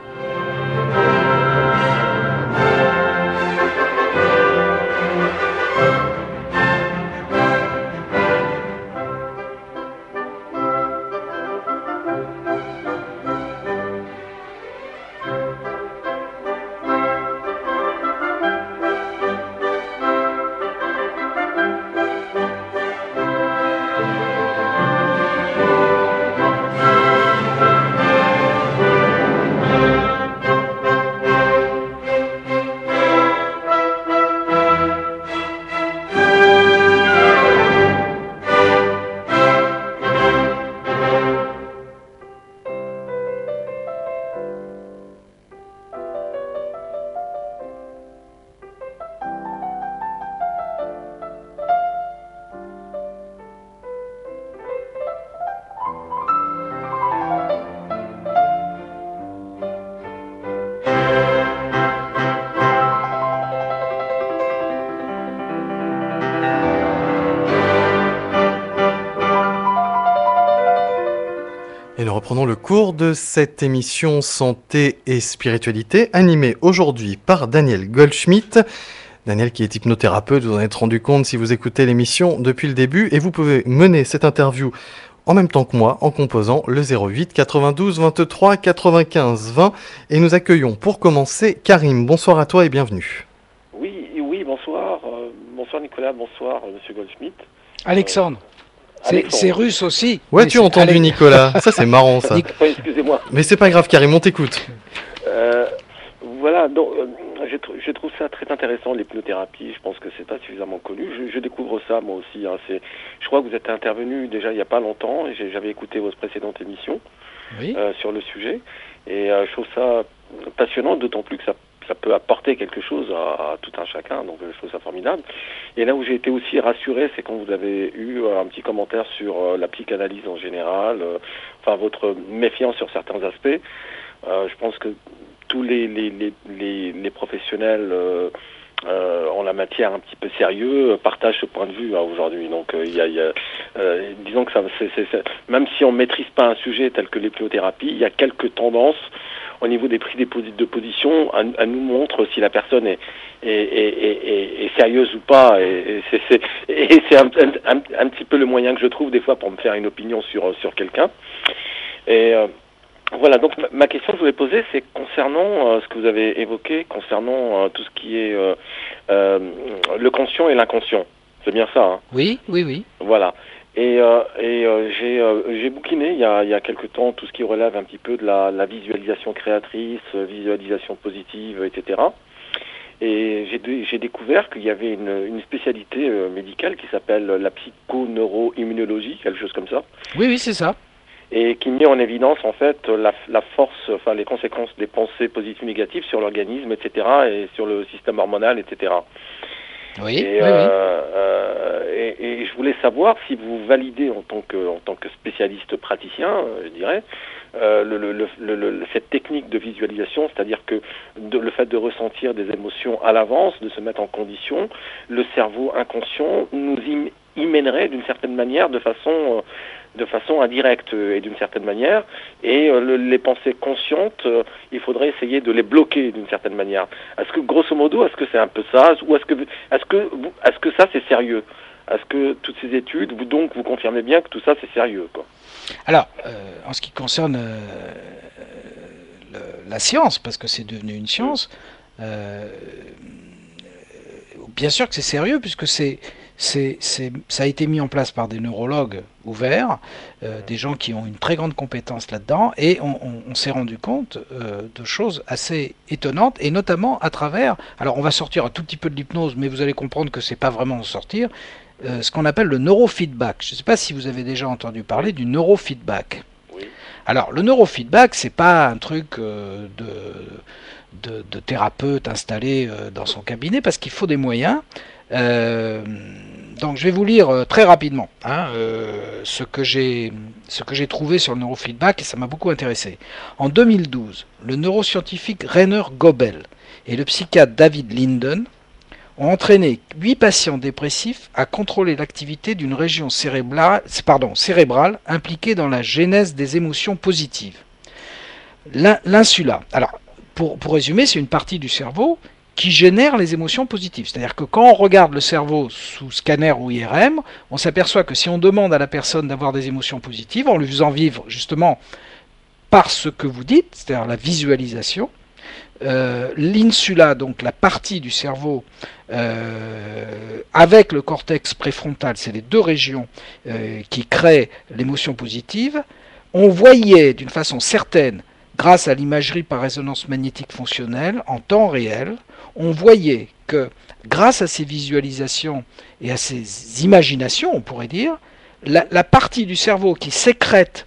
Et nous reprenons le cours de cette émission Santé et Spiritualité, animée aujourd'hui par Daniel Goldschmidt. Daniel qui est hypnothérapeute, vous en êtes rendu compte si vous écoutez l'émission depuis le début. Et vous pouvez mener cette interview en même temps que moi, en composant le 08 92 23 95 20. Et nous accueillons pour commencer Karim. Bonsoir à toi et bienvenue. Oui, bonsoir. Bonsoir Nicolas, bonsoir Monsieur Goldschmidt. Alexandre. C'est russe aussi. Ouais, tu as entendu Nicolas. Ça, c'est marrant, ça. Excusez-moi. Mais c'est pas grave, Karim, on t'écoute. Voilà, donc je trouve ça très intéressant, l'hypnothérapie. Je pense que c'est pas suffisamment connu. Je découvre ça, moi aussi. Hein. Je crois que vous êtes intervenu déjà il n'y a pas longtemps. J'avais écouté votre précédente émission sur le sujet. Et je trouve ça passionnant, d'autant plus que ça peut apporter quelque chose à tout un chacun, donc je trouve ça formidable. Et là où j'ai été aussi rassuré, c'est quand vous avez eu un petit commentaire sur la psychanalyse en général, enfin votre méfiance sur certains aspects. Je pense que tous les professionnels en la matière un petit peu sérieux partagent ce point de vue aujourd'hui. Donc disons que ça, même si on ne maîtrise pas un sujet tel que l'hypnothérapie, il y a quelques tendances au niveau des prises de position à nous montre si la personne est sérieuse ou pas. Et c'est un petit peu le moyen que je trouve des fois pour me faire une opinion sur quelqu'un. Et voilà, donc ma question que je voulais poser, c'est concernant ce que vous avez évoqué, concernant tout ce qui est le conscient et l'inconscient. C'est bien ça, hein ? Oui. Voilà. J'ai bouquiné il y a quelque temps tout ce qui relève un petit peu de la visualisation créatrice, visualisation positive, etc. Et j'ai découvert qu'il y avait une spécialité médicale qui s'appelle la psychoneuroimmunologie, quelque chose comme ça, Oui, oui, c'est ça. et qui met en évidence en fait la force, enfin les conséquences des pensées positives ou négatives sur l'organisme, etc., et sur le système hormonal, etc. Oui, Et, oui, oui. et je voulais savoir si vous validez en tant que spécialiste praticien, je dirais, cette technique de visualisation, c'est-à-dire que le fait de ressentir des émotions à l'avance, de se mettre en condition, le cerveau inconscient nous y mènerait d'une certaine manière, de façon indirecte et d'une certaine manière, et les pensées conscientes, il faudrait essayer de les bloquer d'une certaine manière. Est-ce que, grosso modo, est-ce que c'est un peu ça, ou est-ce que ça c'est sérieux? Est-ce que toutes ces études, vous confirmez bien que tout ça c'est sérieux, quoi? Alors, en ce qui concerne la science, parce que c'est devenu une science, bien sûr que c'est sérieux, puisque ça a été mis en place par des neurologues ouverts, des gens qui ont une très grande compétence là-dedans, et on s'est rendu compte de choses assez étonnantes, et notamment à travers, alors on va sortir un tout petit peu de l'hypnose, mais vous allez comprendre que c'est pas vraiment en sortir, ce qu'on appelle le neurofeedback. Je ne sais pas si vous avez déjà entendu parler du neurofeedback. Oui. Alors, le neurofeedback, c'est pas un truc de thérapeute installé dans son cabinet, parce qu'il faut des moyens. Donc, je vais vous lire très rapidement ce que j'ai trouvé sur le neurofeedback, et ça m'a beaucoup intéressé. En 2012, le neuroscientifique Rainer Goebel et le psychiatre David Linden ont entraîné 8 patients dépressifs à contrôler l'activité d'une région cérébrale impliquée dans la genèse des émotions positives. L'insula. Alors, pour résumer, c'est une partie du cerveau qui génère les émotions positives. C'est-à-dire que quand on regarde le cerveau sous scanner ou IRM, on s'aperçoit que si on demande à la personne d'avoir des émotions positives, en lui faisant vivre justement par ce que vous dites, c'est-à-dire la visualisation, l'insula, donc la partie du cerveau avec le cortex préfrontal, c'est les deux régions qui créent l'émotion positive, on voyait d'une façon certaine, grâce à l'imagerie par résonance magnétique fonctionnelle, en temps réel, on voyait que grâce à ces visualisations et à ces imaginations, on pourrait dire, la partie du cerveau qui sécrète,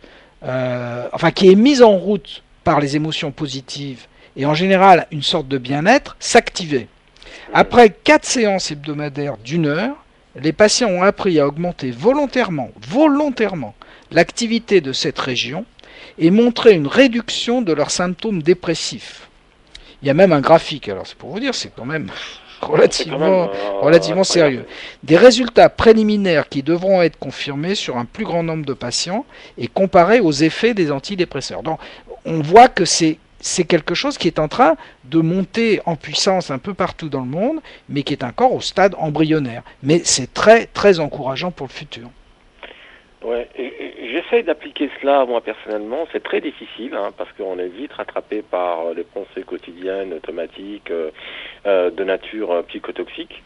qui est mise en route par les émotions positives, et en général une sorte de bien-être, s'activait. Après 4 séances hebdomadaires d'1 heure, les patients ont appris à augmenter volontairement l'activité de cette région et montrer une réduction de leurs symptômes dépressifs. Il y a même un graphique, alors c'est pour vous dire, c'est quand même relativement sérieux. Des résultats préliminaires qui devront être confirmés sur un plus grand nombre de patients et comparés aux effets des antidépresseurs. Donc on voit que c'est quelque chose qui est en train de monter en puissance un peu partout dans le monde, mais qui est encore au stade embryonnaire. Mais c'est très, très encourageant pour le futur. Ouais, j'essaye d'appliquer cela moi personnellement, c'est très difficile parce qu'on est vite rattrapé par les pensées quotidiennes, automatiques, de nature psychotoxique.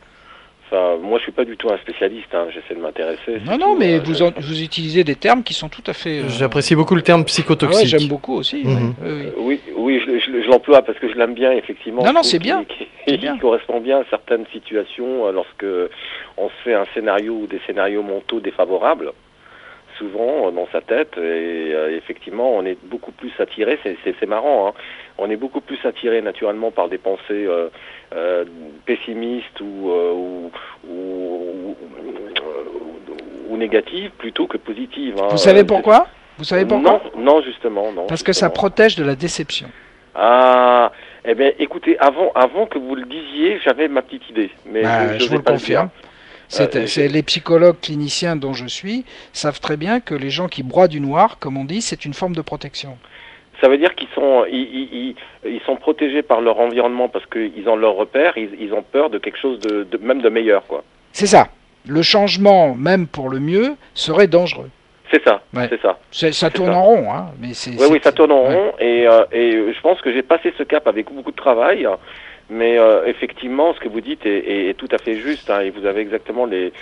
Enfin, moi je suis pas du tout un spécialiste, j'essaie de m'intéresser. Non, mais vous utilisez des termes qui sont tout à fait... J'apprécie beaucoup le terme psychotoxique. Ah ouais, j'aime beaucoup aussi. Oui, je l'emploie parce que je l'aime bien, effectivement. Non, c'est bien. Il correspond bien à certaines situations lorsque on se fait un scénario ou des scénarios mentaux défavorables, souvent dans sa tête, et effectivement on est beaucoup plus attiré, c'est marrant, on est beaucoup plus attiré naturellement par des pensées pessimistes ou négatives plutôt que positives. Vous savez pourquoi ? Non, justement, non. Parce que ça protège de la déception. Ah, eh bien, écoutez, avant que vous le disiez, j'avais ma petite idée, mais je vous le confirme. Les psychologues cliniciens dont je suis savent très bien que les gens qui broient du noir, comme on dit, c'est une forme de protection. Ça veut dire qu'ils sont protégés par leur environnement parce qu'ils ont leur repère, ils ont peur de quelque chose même de meilleur, quoi. C'est ça. Le changement, même pour le mieux, serait dangereux. C'est ça, ouais. C'est ça. Ça tourne en rond, mais oui, ça tourne en rond, et je pense que j'ai passé ce cap avec beaucoup de travail, Mais effectivement, ce que vous dites est tout à fait juste, hein, et vous avez exactement les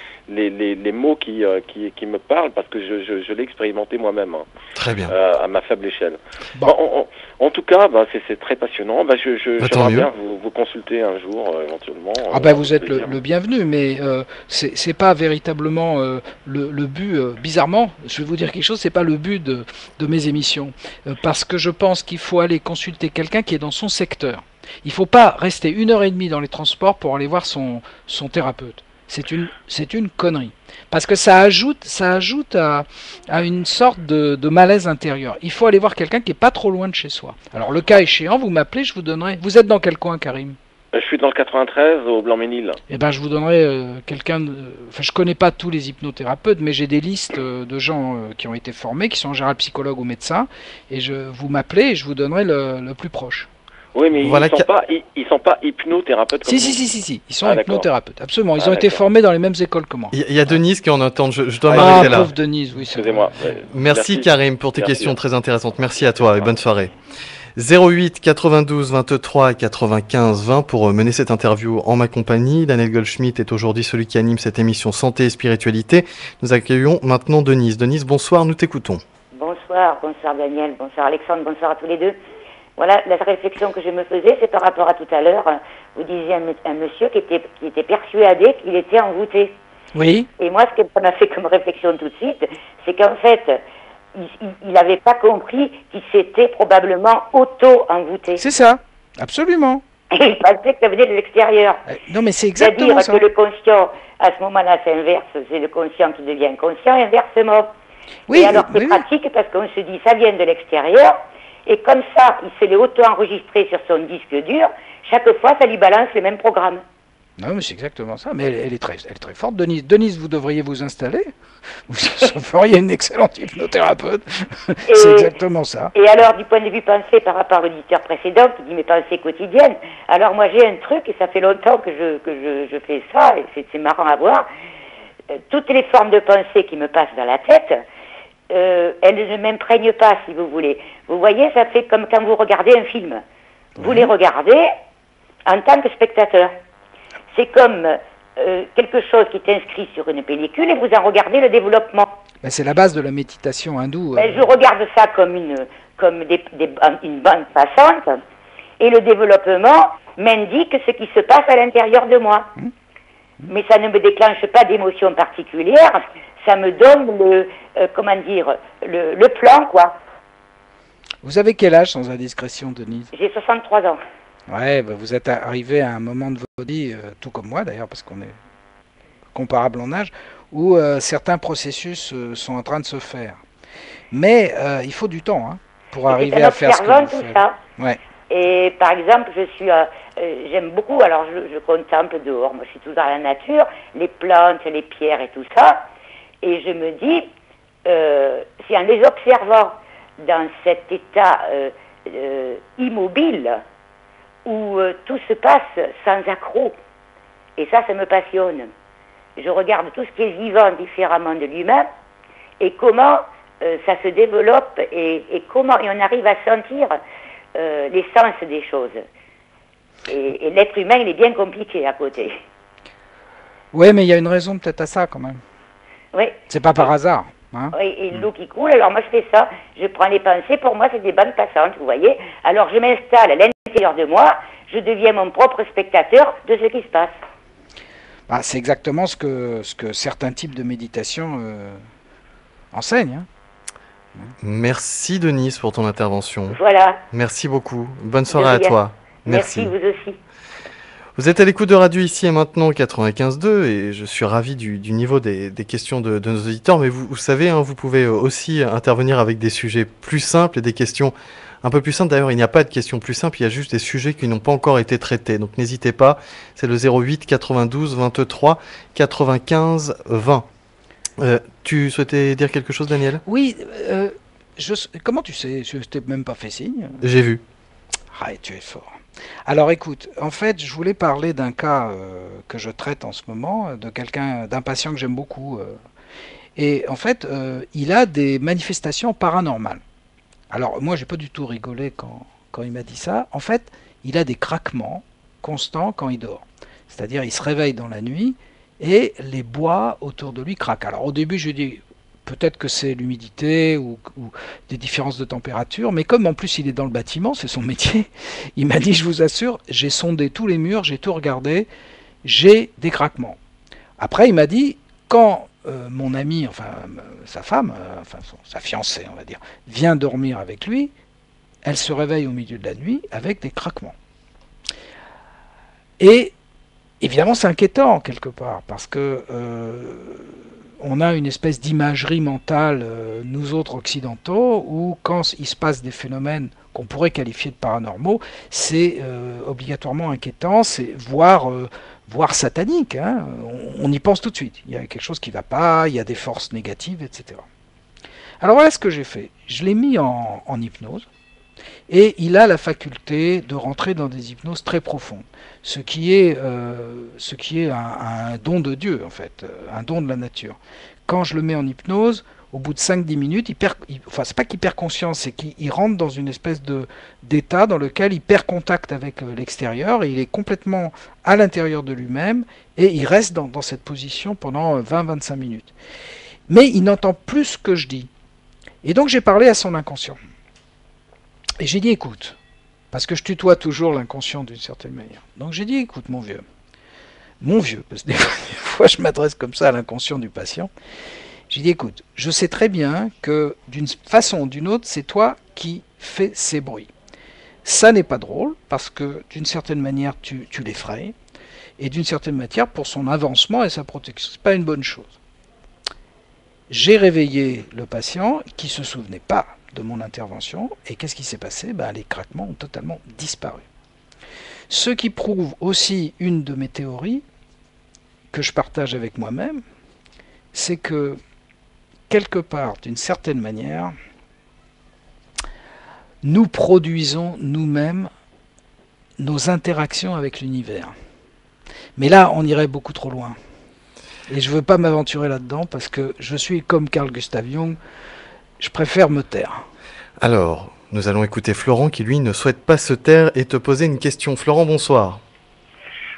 mots qui me parlent, parce que je l'ai expérimenté moi-même, hein, Très bien. à ma faible échelle. Bon. Bon, en tout cas, c'est très passionnant. Tant J'aimerais mieux. bien vous consulter un jour, éventuellement. Ah ben vous avec êtes plaisir. le bienvenu, mais c'est pas véritablement le but. Bizarrement, je vais vous dire quelque chose, c'est pas le but de mes émissions, parce que je pense qu'il faut aller consulter quelqu'un qui est dans son secteur. Il faut pas rester 1 heure et demie dans les transports pour aller voir son thérapeute. C'est une connerie, parce que ça ajoute à une sorte de malaise intérieur. Il faut aller voir quelqu'un qui est pas trop loin de chez soi. Alors le cas échéant, vous m'appelez, je vous donnerai. Vous êtes dans quel coin, Karim? Je suis dans le 93, au Blanc-Ménil. Eh ben, je vous donnerai quelqu'un. Enfin, je connais pas tous les hypnothérapeutes, mais j'ai des listes de gens qui ont été formés, qui sont en général psychologues ou médecins, et vous m'appelez et je vous donnerai le plus proche. Oui, mais Voilà ils sont pas hypnothérapeutes comme Si, ils sont Ah, d'accord. hypnothérapeutes, absolument. Ils Ah, ont été d'accord. formés dans les mêmes écoles que moi. Il y a Denise qui est en attente, je dois Ah, m'arrêter là. Pauvre Denise, oui, c'est vrai. Excusez-moi. Merci Karim pour tes Merci. questions très intéressantes. Merci à toi et bonne soirée. 08 92 23 95 20 pour mener cette interview en ma compagnie. Daniel Goldschmidt est aujourd'hui celui qui anime cette émission Santé et Spiritualité. Nous accueillons maintenant Denise. Denise, bonsoir, nous t'écoutons. Bonsoir Daniel, bonsoir Alexandre, bonsoir à tous les deux. Voilà, la réflexion que je me faisais, c'est par rapport à tout à l'heure. Vous disiez un monsieur qui était persuadé qu'il était envoûté. Oui, Et moi, ce que ça m'a fait comme réflexion tout de suite, c'est qu'en fait, il n'avait pas compris qu'il s'était probablement auto-envoûté. c'est ça, absolument. Et il pensait que ça venait de l'extérieur. Non, mais c'est exactement C'est-à-dire ça. que le conscient, à ce moment-là, c'est inverse. C'est le conscient qui devient conscient, et inversement. Oui, Et alors, c'est oui. pratique parce qu'on se dit, ça vient de l'extérieur. Et comme ça, il se l'est auto-enregistré sur son disque dur. Chaque fois, ça lui balance les mêmes programmes. Non, mais c'est exactement ça. Mais elle est très forte, Denise. Denise, vous devriez vous installer. Vous feriez une excellente hypnothérapeute. C'est exactement ça. Et alors, du point de vue pensée, par rapport à l'auditeur précédent qui dit mes pensées quotidiennes, alors moi j'ai un truc, et ça fait longtemps que je fais ça, et c'est marrant à voir. Toutes les formes de pensée qui me passent dans la tête, elles ne m'imprègnent pas, si vous voulez. Vous voyez, ça fait comme quand vous regardez un film. Vous les regardez en tant que spectateur. C'est comme quelque chose qui est inscrit sur une pellicule et vous en regardez le développement. Ben, c'est la base de la méditation hindoue. Je regarde ça comme une bande passante et le développement m'indique ce qui se passe à l'intérieur de moi. Mais ça ne me déclenche pas d'émotion particulière, ça me donne le plan, quoi. Vous avez quel âge, sans indiscrétion, Denise? J'ai 63 ans. Ouais, ben, vous êtes arrivé à un moment de votre vie, tout comme moi d'ailleurs, parce qu'on est comparable en âge, où certains processus sont en train de se faire. Mais il faut du temps pour arriver à faire ce que vous tout faites. ça. Ouais. Et par exemple, j'aime beaucoup, alors je contemple dehors, moi je suis toujours dans la nature, les plantes, les pierres et tout ça, et je me dis, si en les observant dans cet état immobile, où tout se passe sans accroc, et ça me passionne. Je regarde tout ce qui est vivant différemment de l'humain, et comment ça se développe, et comment on arrive à sentir l'essence des choses. Et l'être humain, il est bien compliqué à côté. Ouais, mais il y a une raison peut-être à ça quand même. Oui. C'est pas par hasard. Oui, et l'eau qui coule, alors moi je fais ça, je prends les pensées, pour moi c'est des bandes passantes, vous voyez. Alors je m'installe à l'intérieur de moi, je deviens mon propre spectateur de ce qui se passe. Bah, c'est exactement ce que certains types de méditation enseignent. Merci Denise pour ton intervention. Voilà. Merci beaucoup. Bonne soirée à rien. toi. Merci, vous aussi. Vous êtes à l'écoute de Radio Ici et Maintenant 95.2 et je suis ravi du niveau des questions de nos auditeurs. Mais vous savez, vous pouvez aussi intervenir avec des sujets plus simples et des questions un peu plus simples. D'ailleurs, il n'y a pas de questions plus simples, il y a juste des sujets qui n'ont pas encore été traités. Donc n'hésitez pas, c'est le 08 92 23 95 20. Tu souhaitais dire quelque chose, Daniel ? Oui, comment tu sais? Je t'ai même pas fait signe. J'ai vu. Ah, tu es fort. Alors écoute, en fait, je voulais parler d'un cas que je traite en ce moment, d'un patient que j'aime beaucoup. Et en fait, il a des manifestations paranormales. Alors moi, j'ai pas du tout rigolé quand il m'a dit ça. En fait, il a des craquements constant quand il dort. C'est-à-dire il se réveille dans la nuit et les bois autour de lui craquent. Alors au début je lui dis peut-être que c'est l'humidité ou des différences de température, mais comme en plus il est dans le bâtiment, c'est son métier, il m'a dit je vous assure, j'ai sondé tous les murs, j'ai tout regardé, j'ai des craquements. Après il m'a dit quand mon ami, enfin sa femme, sa fiancée on va dire, vient dormir avec lui, elle se réveille au milieu de la nuit avec des craquements. Et évidemment, c'est inquiétant quelque part, parce que on a une espèce d'imagerie mentale, nous autres occidentaux, où quand il se passe des phénomènes qu'on pourrait qualifier de paranormaux, c'est obligatoirement inquiétant, c'est voire satanique. Hein. On y pense tout de suite. Il y a quelque chose qui ne va pas, il y a des forces négatives, etc. Alors voilà ce que j'ai fait. Je l'ai mis en hypnose. Et il a la faculté de rentrer dans des hypnoses très profondes, ce qui est un don de Dieu, en fait, un don de la nature. Quand je le mets en hypnose, au bout de 5-10 minutes, c'est pas qu'il perd conscience, c'est qu'il rentre dans une espèce d'état dans lequel il perd contact avec l'extérieur, et il est complètement à l'intérieur de lui-même, et il reste dans cette position pendant 20-25 minutes. Mais il n'entend plus ce que je dis. Et donc j'ai parlé à son inconscient. Et j'ai dit, écoute, parce que je tutoie toujours l'inconscient d'une certaine manière. Donc j'ai dit, écoute, mon vieux, parce que des fois je m'adresse comme ça à l'inconscient du patient. J'ai dit, écoute, je sais très bien que d'une façon ou d'une autre, c'est toi qui fais ces bruits. Ça n'est pas drôle, parce que d'une certaine manière, tu l'effraies, et d'une certaine manière, pour son avancement et sa protection, c'est pas une bonne chose. J'ai réveillé le patient qui ne se souvenait pas de mon intervention, et qu'est-ce qui s'est passé? Les craquements ont totalement disparu. Ce qui prouve aussi une de mes théories, que je partage avec moi-même, c'est que, quelque part, d'une certaine manière, nous produisons nous-mêmes nos interactions avec l'univers. Mais là, on irait beaucoup trop loin. Et je ne veux pas m'aventurer là-dedans, parce que je suis comme Carl Gustav Jung, je préfère me taire. Alors, nous allons écouter Florent qui, lui, ne souhaite pas se taire et te poser une question. Florent, bonsoir.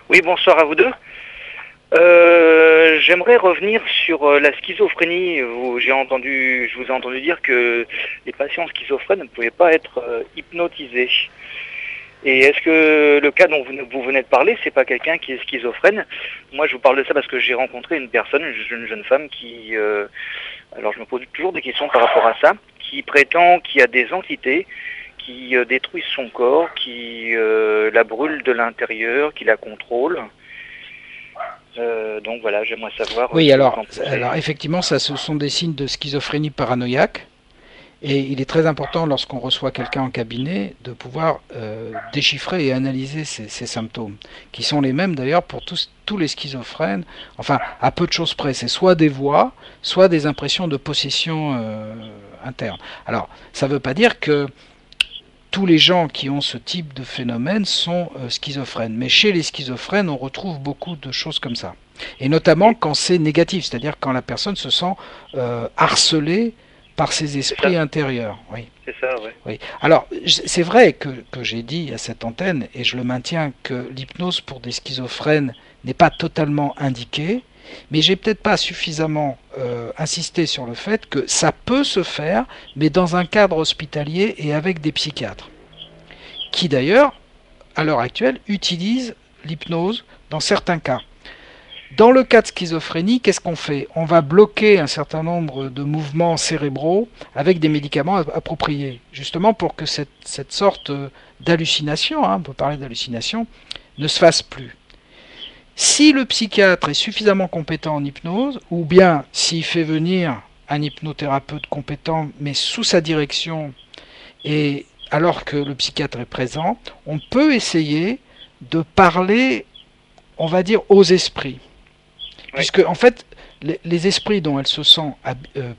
Oui, bonsoir à vous deux. J'aimerais revenir sur la schizophrénie. Je vous ai entendu dire que les patients schizophrènes ne pouvaient pas être hypnotisés. Et est-ce que le cas dont vous venez de parler, c'est pas quelqu'un qui est schizophrène? Moi, je vous parle de ça parce que j'ai rencontré une personne, une jeune femme qui... alors, je me pose toujours des questions par rapport à ça, qui prétend qu'il y a des entités qui détruisent son corps, qui la brûlent de l'intérieur, qui la contrôlent. Donc voilà, j'aimerais savoir... Oui, alors effectivement, ce sont des signes de schizophrénie paranoïaque. Et il est très important, lorsqu'on reçoit quelqu'un en cabinet, de pouvoir déchiffrer et analyser ces symptômes, qui sont les mêmes d'ailleurs pour tous les schizophrènes, enfin à peu de choses près. C'est soit des voix, soit des impressions de possession interne. Alors, ça ne veut pas dire que tous les gens qui ont ce type de phénomène sont schizophrènes. Mais chez les schizophrènes, on retrouve beaucoup de choses comme ça. Et notamment quand c'est négatif, c'est-à-dire quand la personne se sent harcelée par ses esprits intérieurs. Oui. C'est ça, oui. Oui. Alors, c'est vrai que j'ai dit à cette antenne, et je le maintiens, que l'hypnose pour des schizophrènes n'est pas totalement indiquée, mais j'ai peut-être pas suffisamment insisté sur le fait que ça peut se faire, mais dans un cadre hospitalier et avec des psychiatres, qui d'ailleurs, à l'heure actuelle, utilisent l'hypnose dans certains cas. Dans le cas de schizophrénie, qu'est-ce qu'on fait? On va bloquer un certain nombre de mouvements cérébraux avec des médicaments appropriés, justement pour que cette sorte d'hallucination, on peut parler d'hallucination, ne se fasse plus. Si le psychiatre est suffisamment compétent en hypnose, ou bien s'il fait venir un hypnothérapeute compétent, mais sous sa direction, et alors que le psychiatre est présent, on peut essayer de parler, on va dire, aux esprits. Puisque, en fait, les esprits dont elle se sent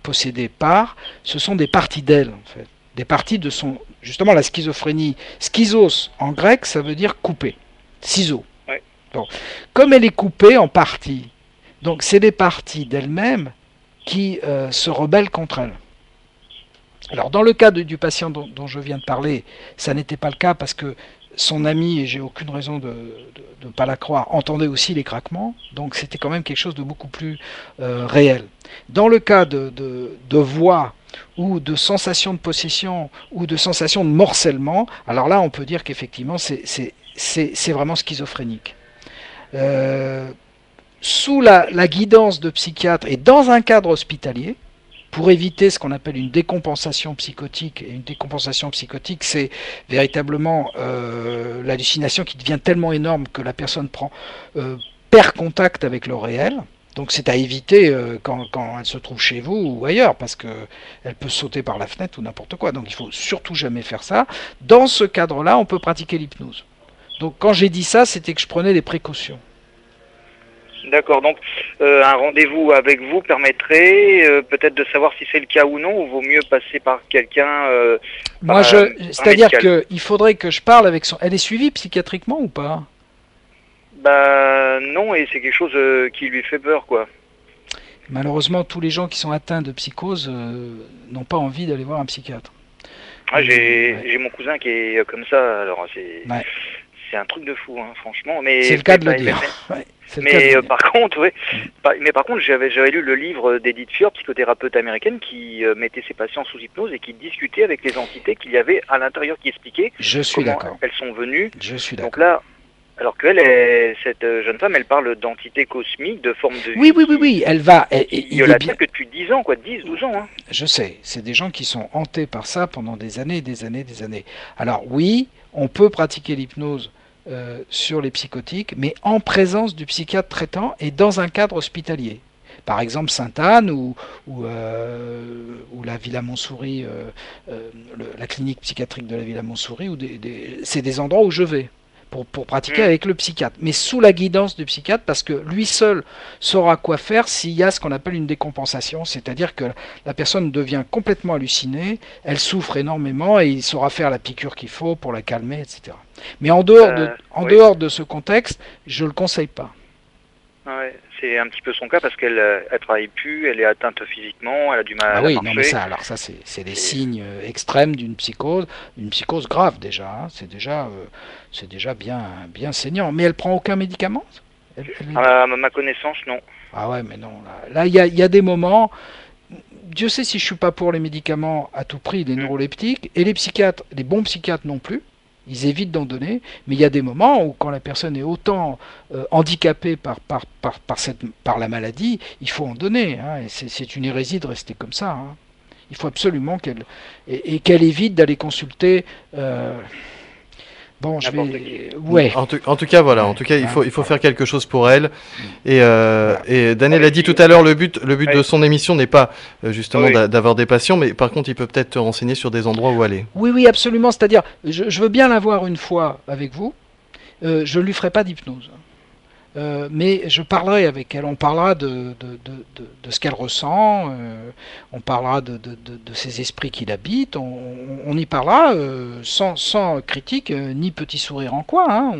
possédée par, ce sont des parties d'elle, en fait. Des parties de son... Justement, la schizophrénie. Schizos, en grec, ça veut dire couper. Ciseaux. Ouais. Bon. Comme elle est coupée en parties, donc c'est des parties d'elle-même qui se rebellent contre elle. Alors, dans le cas du patient dont je viens de parler, ça n'était pas le cas parce que son ami, et j'ai aucune raison de ne pas la croire, entendait aussi les craquements, donc c'était quand même quelque chose de beaucoup plus réel. Dans le cas de voix ou de sensation de possession ou de sensation de morcellement, alors là on peut dire qu'effectivement c'est vraiment schizophrénique. Sous la guidance de psychiatres et dans un cadre hospitalier, pour éviter ce qu'on appelle une décompensation psychotique. Et une décompensation psychotique, c'est véritablement l'hallucination qui devient tellement énorme que la personne perd contact avec le réel. Donc c'est à éviter quand elle se trouve chez vous ou ailleurs, parce qu'elle peut sauter par la fenêtre ou n'importe quoi. Donc il faut surtout jamais faire ça. Dans ce cadre-là, on peut pratiquer l'hypnose. Donc quand j'ai dit ça, c'était que je prenais des précautions. D'accord, donc un rendez-vous avec vous permettrait peut-être de savoir si c'est le cas ou non, ou vaut mieux passer par quelqu'un c'est-à-dire qu'il faudrait que je parle avec son... Elle est suivie psychiatriquement ou pas? Bah non, et c'est quelque chose qui lui fait peur, quoi. Malheureusement, tous les gens qui sont atteints de psychose n'ont pas envie d'aller voir un psychiatre. Ah, j'ai mon cousin qui est comme ça, alors c'est... Ouais. C'est un truc de fou, hein, franchement. Mais c'est le cas de le dire. Mais par contre, j'avais lu le livre d'Edith Fior, psychothérapeute américaine, qui mettait ses patients sous hypnose et qui discutait avec les entités qu'il y avait à l'intérieur, qui expliquait comment elles sont venues. Je suis d'accord. Donc là, alors qu'elle, cette jeune femme, elle parle d'entités cosmiques, de formes de... Oui, elle va... Il y a que depuis 10 ans, 12 ans. Hein. Je sais, c'est des gens qui sont hantés par ça pendant des années. Alors oui, on peut pratiquer l'hypnose sur les psychotiques, mais en présence du psychiatre traitant et dans un cadre hospitalier. Par exemple Sainte-Anne ou la Villa Montsouris, la clinique psychiatrique de la Villa Montsouris, c'est des endroits où je vais pour pratiquer avec le psychiatre, mais sous la guidance du psychiatre, parce que lui seul saura quoi faire s'il y a ce qu'on appelle une décompensation, c'est-à-dire que la personne devient complètement hallucinée, elle souffre énormément et il saura faire la piqûre qu'il faut pour la calmer, etc. Mais en dehors de ce contexte, je ne le conseille pas. Ouais, c'est un petit peu son cas parce qu'elle ne travaille plus, elle est atteinte physiquement, elle a du mal à marcher. Non, mais ça c'est des signes extrêmes d'une psychose grave déjà. Hein. C'est déjà bien saignant. Mais elle prend aucun médicament? À ma connaissance, non. Ah ouais, mais non. Là, il y a des moments. Dieu sait si je suis pas pour les médicaments à tout prix, les neuroleptiques, et les psychiatres, les bons psychiatres non plus. Ils évitent d'en donner, mais il y a des moments où quand la personne est autant handicapée par la maladie, il faut en donner. Hein, et c'est une hérésie de rester comme ça. Hein. Il faut absolument qu'elle évite d'aller consulter. Bon, je vais. Ouais. En tout cas, voilà. En tout cas, il faut faire quelque chose pour elle. Et Daniel a dit tout à l'heure, le but de son émission n'est pas justement d'avoir des patients, mais par contre, il peut peut-être te renseigner sur des endroits où aller. Oui, absolument. C'est-à-dire, je veux bien la voir une fois avec vous. Je ne lui ferai pas d'hypnose. Mais je parlerai avec elle, on parlera de ce qu'elle ressent, on parlera de ces esprits qui l'habitent, on y parlera sans critique ni petit sourire en coin. Hein.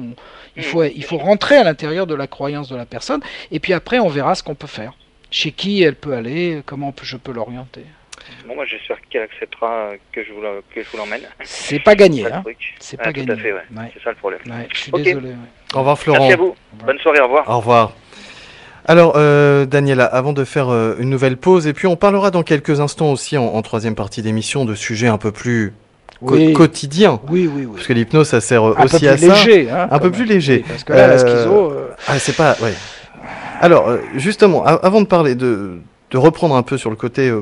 Il faut rentrer à l'intérieur de la croyance de la personne, et puis après on verra ce qu'on peut faire, chez qui elle peut aller, comment je peux l'orienter. Bon, moi j'espère qu'elle acceptera que je vous l'emmène. C'est pas gagné, hein. C'est pas gagné. Tout à fait, ouais. C'est ça le problème. Ouais, je suis désolé. Ouais. Au revoir Florent. Merci à vous. Bonne soirée, au revoir. Au revoir. Alors, Daniela, avant de faire une nouvelle pause, et puis on parlera dans quelques instants aussi en troisième partie d'émission de sujets un peu plus quotidiens. Oui. Parce que l'hypnose, ça sert aussi à ça. Léger, hein, un peu plus léger. Oui, parce que là, la schizo... c'est pas... Ouais. Alors, justement, avant de parler, de reprendre un peu sur le côté...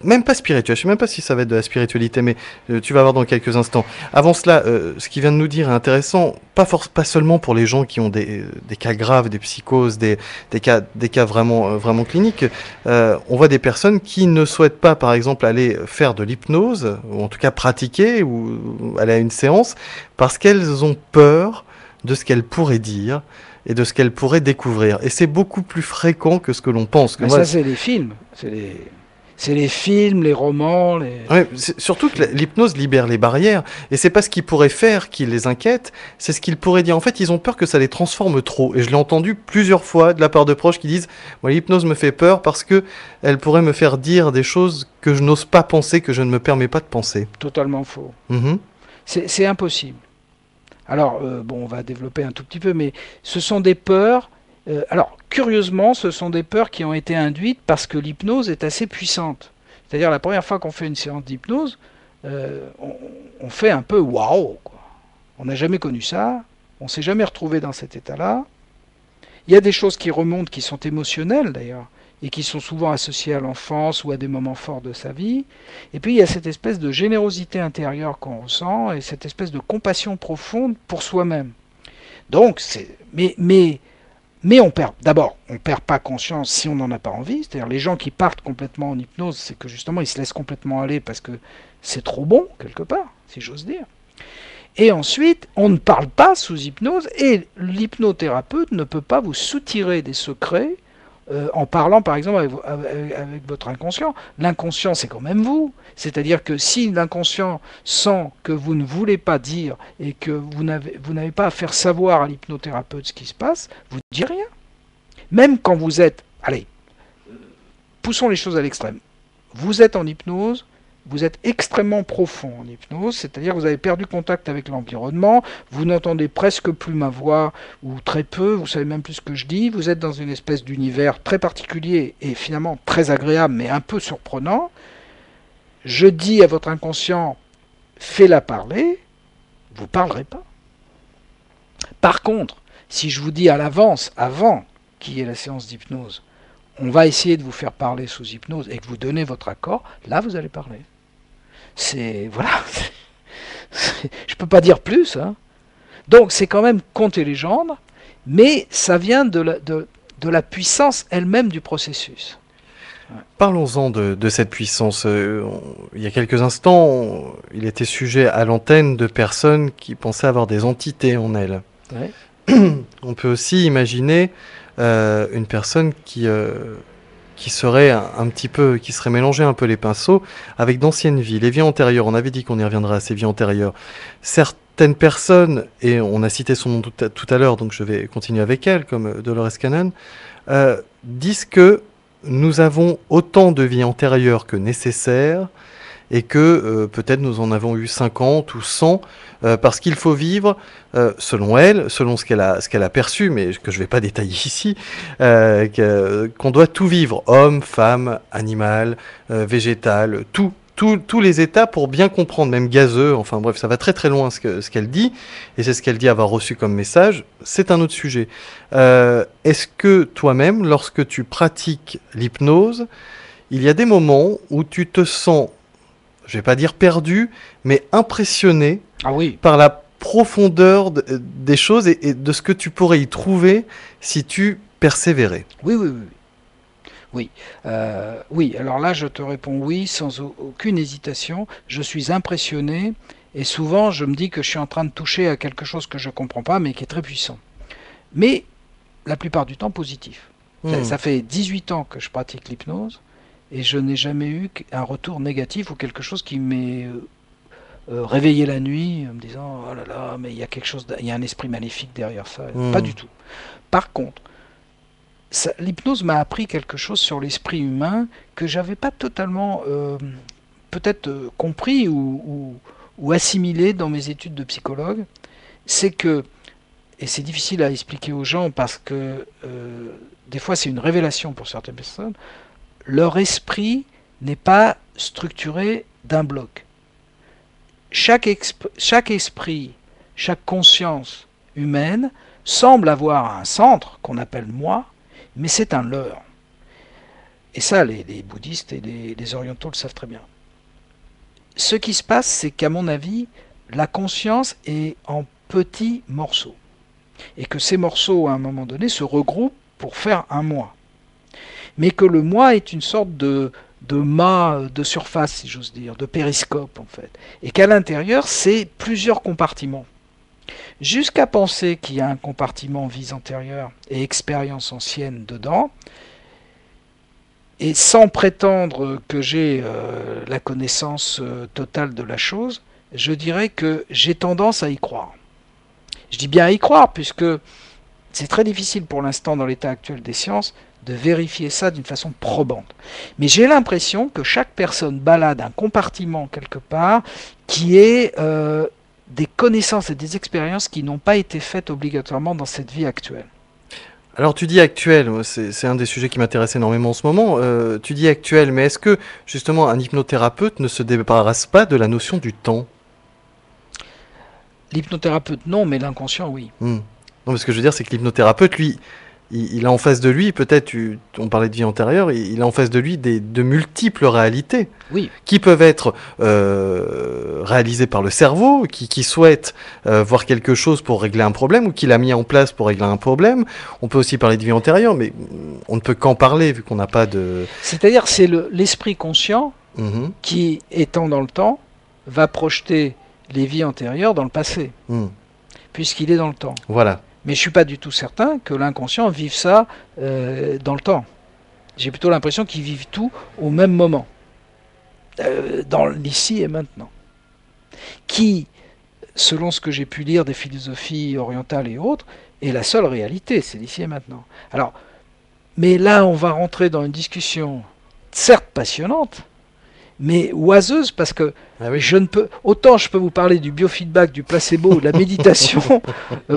même pas spirituel, je sais même pas si ça va être de la spiritualité, mais tu vas voir dans quelques instants. Avant cela, ce qu'il vient de nous dire est intéressant, pas seulement pour les gens qui ont des cas graves, des psychoses, des cas vraiment cliniques. On voit des personnes qui ne souhaitent pas, par exemple, aller faire de l'hypnose, ou en tout cas pratiquer, ou aller à une séance, parce qu'elles ont peur de ce qu'elles pourraient dire et de ce qu'elles pourraient découvrir. Et c'est beaucoup plus fréquent que ce que l'on pense. Mais ça, c'est les films, c'est les films, les romans. Ouais, surtout que l'hypnose libère les barrières. Et c'est pas ce qu'ils pourraient faire qui les inquiète, c'est ce qu'ils pourraient dire. En fait, ils ont peur que ça les transforme trop. Et je l'ai entendu plusieurs fois de la part de proches qui disent « Moi, l'hypnose me fait peur parce que elle pourrait me faire dire des choses que je n'ose pas penser, que je ne me permets pas de penser. » Totalement faux. Mm-hmm. C'est impossible. Alors, bon, on va développer un tout petit peu, mais ce sont des peurs. Alors, curieusement, ce sont des peurs qui ont été induites parce que l'hypnose est assez puissante. C'est-à-dire, la première fois qu'on fait une séance d'hypnose, on fait un peu waouh, quoi. On n'a jamais connu ça, on s'est jamais retrouvé dans cet état-là. Il y a des choses qui remontent, qui sont émotionnelles d'ailleurs, et qui sont souvent associées à l'enfance ou à des moments forts de sa vie. Et puis il y a cette espèce de générosité intérieure qu'on ressent et cette espèce de compassion profonde pour soi-même. Donc, mais on perd pas conscience si on n'en a pas envie. C'est-à-dire les gens qui partent complètement en hypnose, c'est que justement ils se laissent complètement aller parce que c'est trop bon quelque part, si j'ose dire. Et ensuite, on ne parle pas sous hypnose et l'hypnothérapeute ne peut pas vous soutirer des secrets en parlant par exemple avec votre inconscient. L'inconscient, c'est quand même vous. C'est-à-dire que si l'inconscient sent que vous ne voulez pas dire et que vous n'avez pas à faire savoir à l'hypnothérapeute ce qui se passe, vous ne dites rien. Même quand vous êtes... Allez, poussons les choses à l'extrême. Vous êtes en hypnose, vous êtes extrêmement profond en hypnose, c'est-à-dire que vous avez perdu contact avec l'environnement, vous n'entendez presque plus ma voix, ou très peu, vous savez même plus ce que je dis, vous êtes dans une espèce d'univers très particulier et finalement très agréable, mais un peu surprenant. Je dis à votre inconscient, fais-la parler, vous ne parlerez pas. Par contre, si je vous dis à l'avance, avant qu'il y ait la séance d'hypnose, on va essayer de vous faire parler sous hypnose et que vous donnez votre accord, là vous allez parler. C'est... Voilà. Je peux pas dire plus. Hein. Donc c'est quand même conte et légende, mais ça vient de la puissance elle-même du processus. Parlons-en de cette puissance. Il y a quelques instants, il était sujet à l'antenne de personnes qui pensaient avoir des entités en elles. Ouais. On peut aussi imaginer une personne qui serait un petit peu, qui serait mélangé un peu les pinceaux avec d'anciennes vies, les vies antérieures. On avait dit qu'on y reviendra à ces vies antérieures. Certaines personnes, et on a cité son nom tout à l'heure, donc je vais continuer avec elle, comme Dolores Cannon, disent que nous avons autant de vies antérieures que nécessaire et que peut-être nous en avons eu 50 ou 100 parce qu'il faut vivre, selon elle, selon ce qu'elle a perçu, mais que je ne vais pas détailler ici, qu'on doit tout vivre, homme, femme, animal, végétal, tous les états pour bien comprendre, même gazeux, enfin bref, ça va très très loin ce qu'elle dit, et c'est ce qu'elle dit avoir reçu comme message, c'est un autre sujet. Est-ce que toi-même, lorsque tu pratiques l'hypnose, il y a des moments où tu te sens, je vais pas dire perdu, mais impressionné par la profondeur des choses et de ce que tu pourrais y trouver si tu persévérais? Oui, alors là je te réponds oui, sans aucune hésitation. Je suis impressionné et souvent je me dis que je suis en train de toucher à quelque chose que je ne comprends pas mais qui est très puissant. Mais la plupart du temps positif. Ça fait 18 ans que je pratique l'hypnose et je n'ai jamais eu un retour négatif ou quelque chose qui m'ait réveillé la nuit en me disant oh là là, mais il y a quelque chose, il y a un esprit maléfique derrière ça. Pas du tout. Par contre, l'hypnose m'a appris quelque chose sur l'esprit humain que j'avais pas totalement peut-être compris ou assimilé dans mes études de psychologue. C'est que, et c'est difficile à expliquer aux gens parce que des fois c'est une révélation pour certaines personnes, leur esprit n'est pas structuré d'un bloc. Chaque esprit, chaque conscience humaine semble avoir un centre qu'on appelle moi, mais c'est un leurre. Et ça, les bouddhistes et les orientaux le savent très bien. Ce qui se passe, c'est qu'à mon avis, la conscience est en petits morceaux. Et que ces morceaux, à un moment donné, se regroupent pour faire un moi. Mais que le moi est une sorte de mât de surface, si j'ose dire, de périscope, en fait. Et qu'à l'intérieur, c'est plusieurs compartiments. Jusqu'à penser qu'il y a un compartiment vie antérieure et expérience ancienne dedans, et sans prétendre que j'ai la connaissance totale de la chose, je dirais que j'ai tendance à y croire. Je dis bien à y croire, puisque c'est très difficile pour l'instant dans l'état actuel des sciences de vérifier ça d'une façon probante. Mais j'ai l'impression que chaque personne balade un compartiment quelque part qui est des connaissances et des expériences qui n'ont pas été faites obligatoirement dans cette vie actuelle. Alors tu dis actuel, c'est un des sujets qui m'intéresse énormément en ce moment. Tu dis actuel, mais est-ce que justement un hypnothérapeute ne se débarrasse pas de la notion du temps? L'hypnothérapeute, non, mais l'inconscient, oui. Non, mais ce que je veux dire, c'est que l'hypnothérapeute, lui, il a en face de lui, peut-être, on parlait de vie antérieure, il a en face de lui de multiples réalités Oui. qui peuvent être réalisées par le cerveau, qui souhaite voir quelque chose pour régler un problème ou qu'il a mis en place pour régler un problème. On peut aussi parler de vie antérieure, mais on ne peut qu'en parler vu qu'on n'a pas de... C'est-à-dire c'est l'esprit conscient qui, étant dans le temps, va projeter les vies antérieures dans le passé, puisqu'il est dans le temps. Voilà. Mais je ne suis pas du tout certain que l'inconscient vive ça dans le temps. J'ai plutôt l'impression qu'ils vivent tout au même moment, dans l'ici et maintenant. Qui, selon ce que j'ai pu lire des philosophies orientales et autres, est la seule réalité, c'est l'ici et maintenant. Alors, mais là, on va rentrer dans une discussion certes passionnante, mais oiseuse, parce que je ne peux, autant je peux vous parler du biofeedback, du placebo, de la méditation,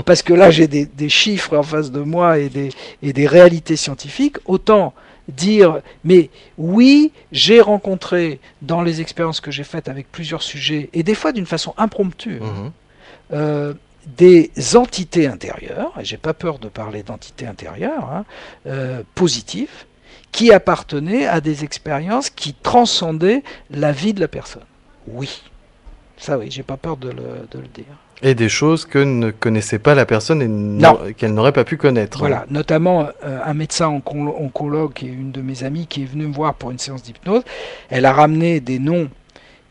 parce que là j'ai des chiffres en face de moi et des réalités scientifiques, autant dire, mais oui, j'ai rencontré dans les expériences que j'ai faites avec plusieurs sujets, et des fois d'une façon impromptue, des entités intérieures, et j'ai pas peur de parler d'entités intérieures, positives, qui appartenaient à des expériences qui transcendaient la vie de la personne. Oui. Ça oui, j'ai pas peur de le dire. Et des choses que ne connaissait pas la personne et qu'elle n'aurait pas pu connaître. Voilà, notamment un médecin oncologue, qui est une de mes amies, qui est venue me voir pour une séance d'hypnose. Elle a ramené des noms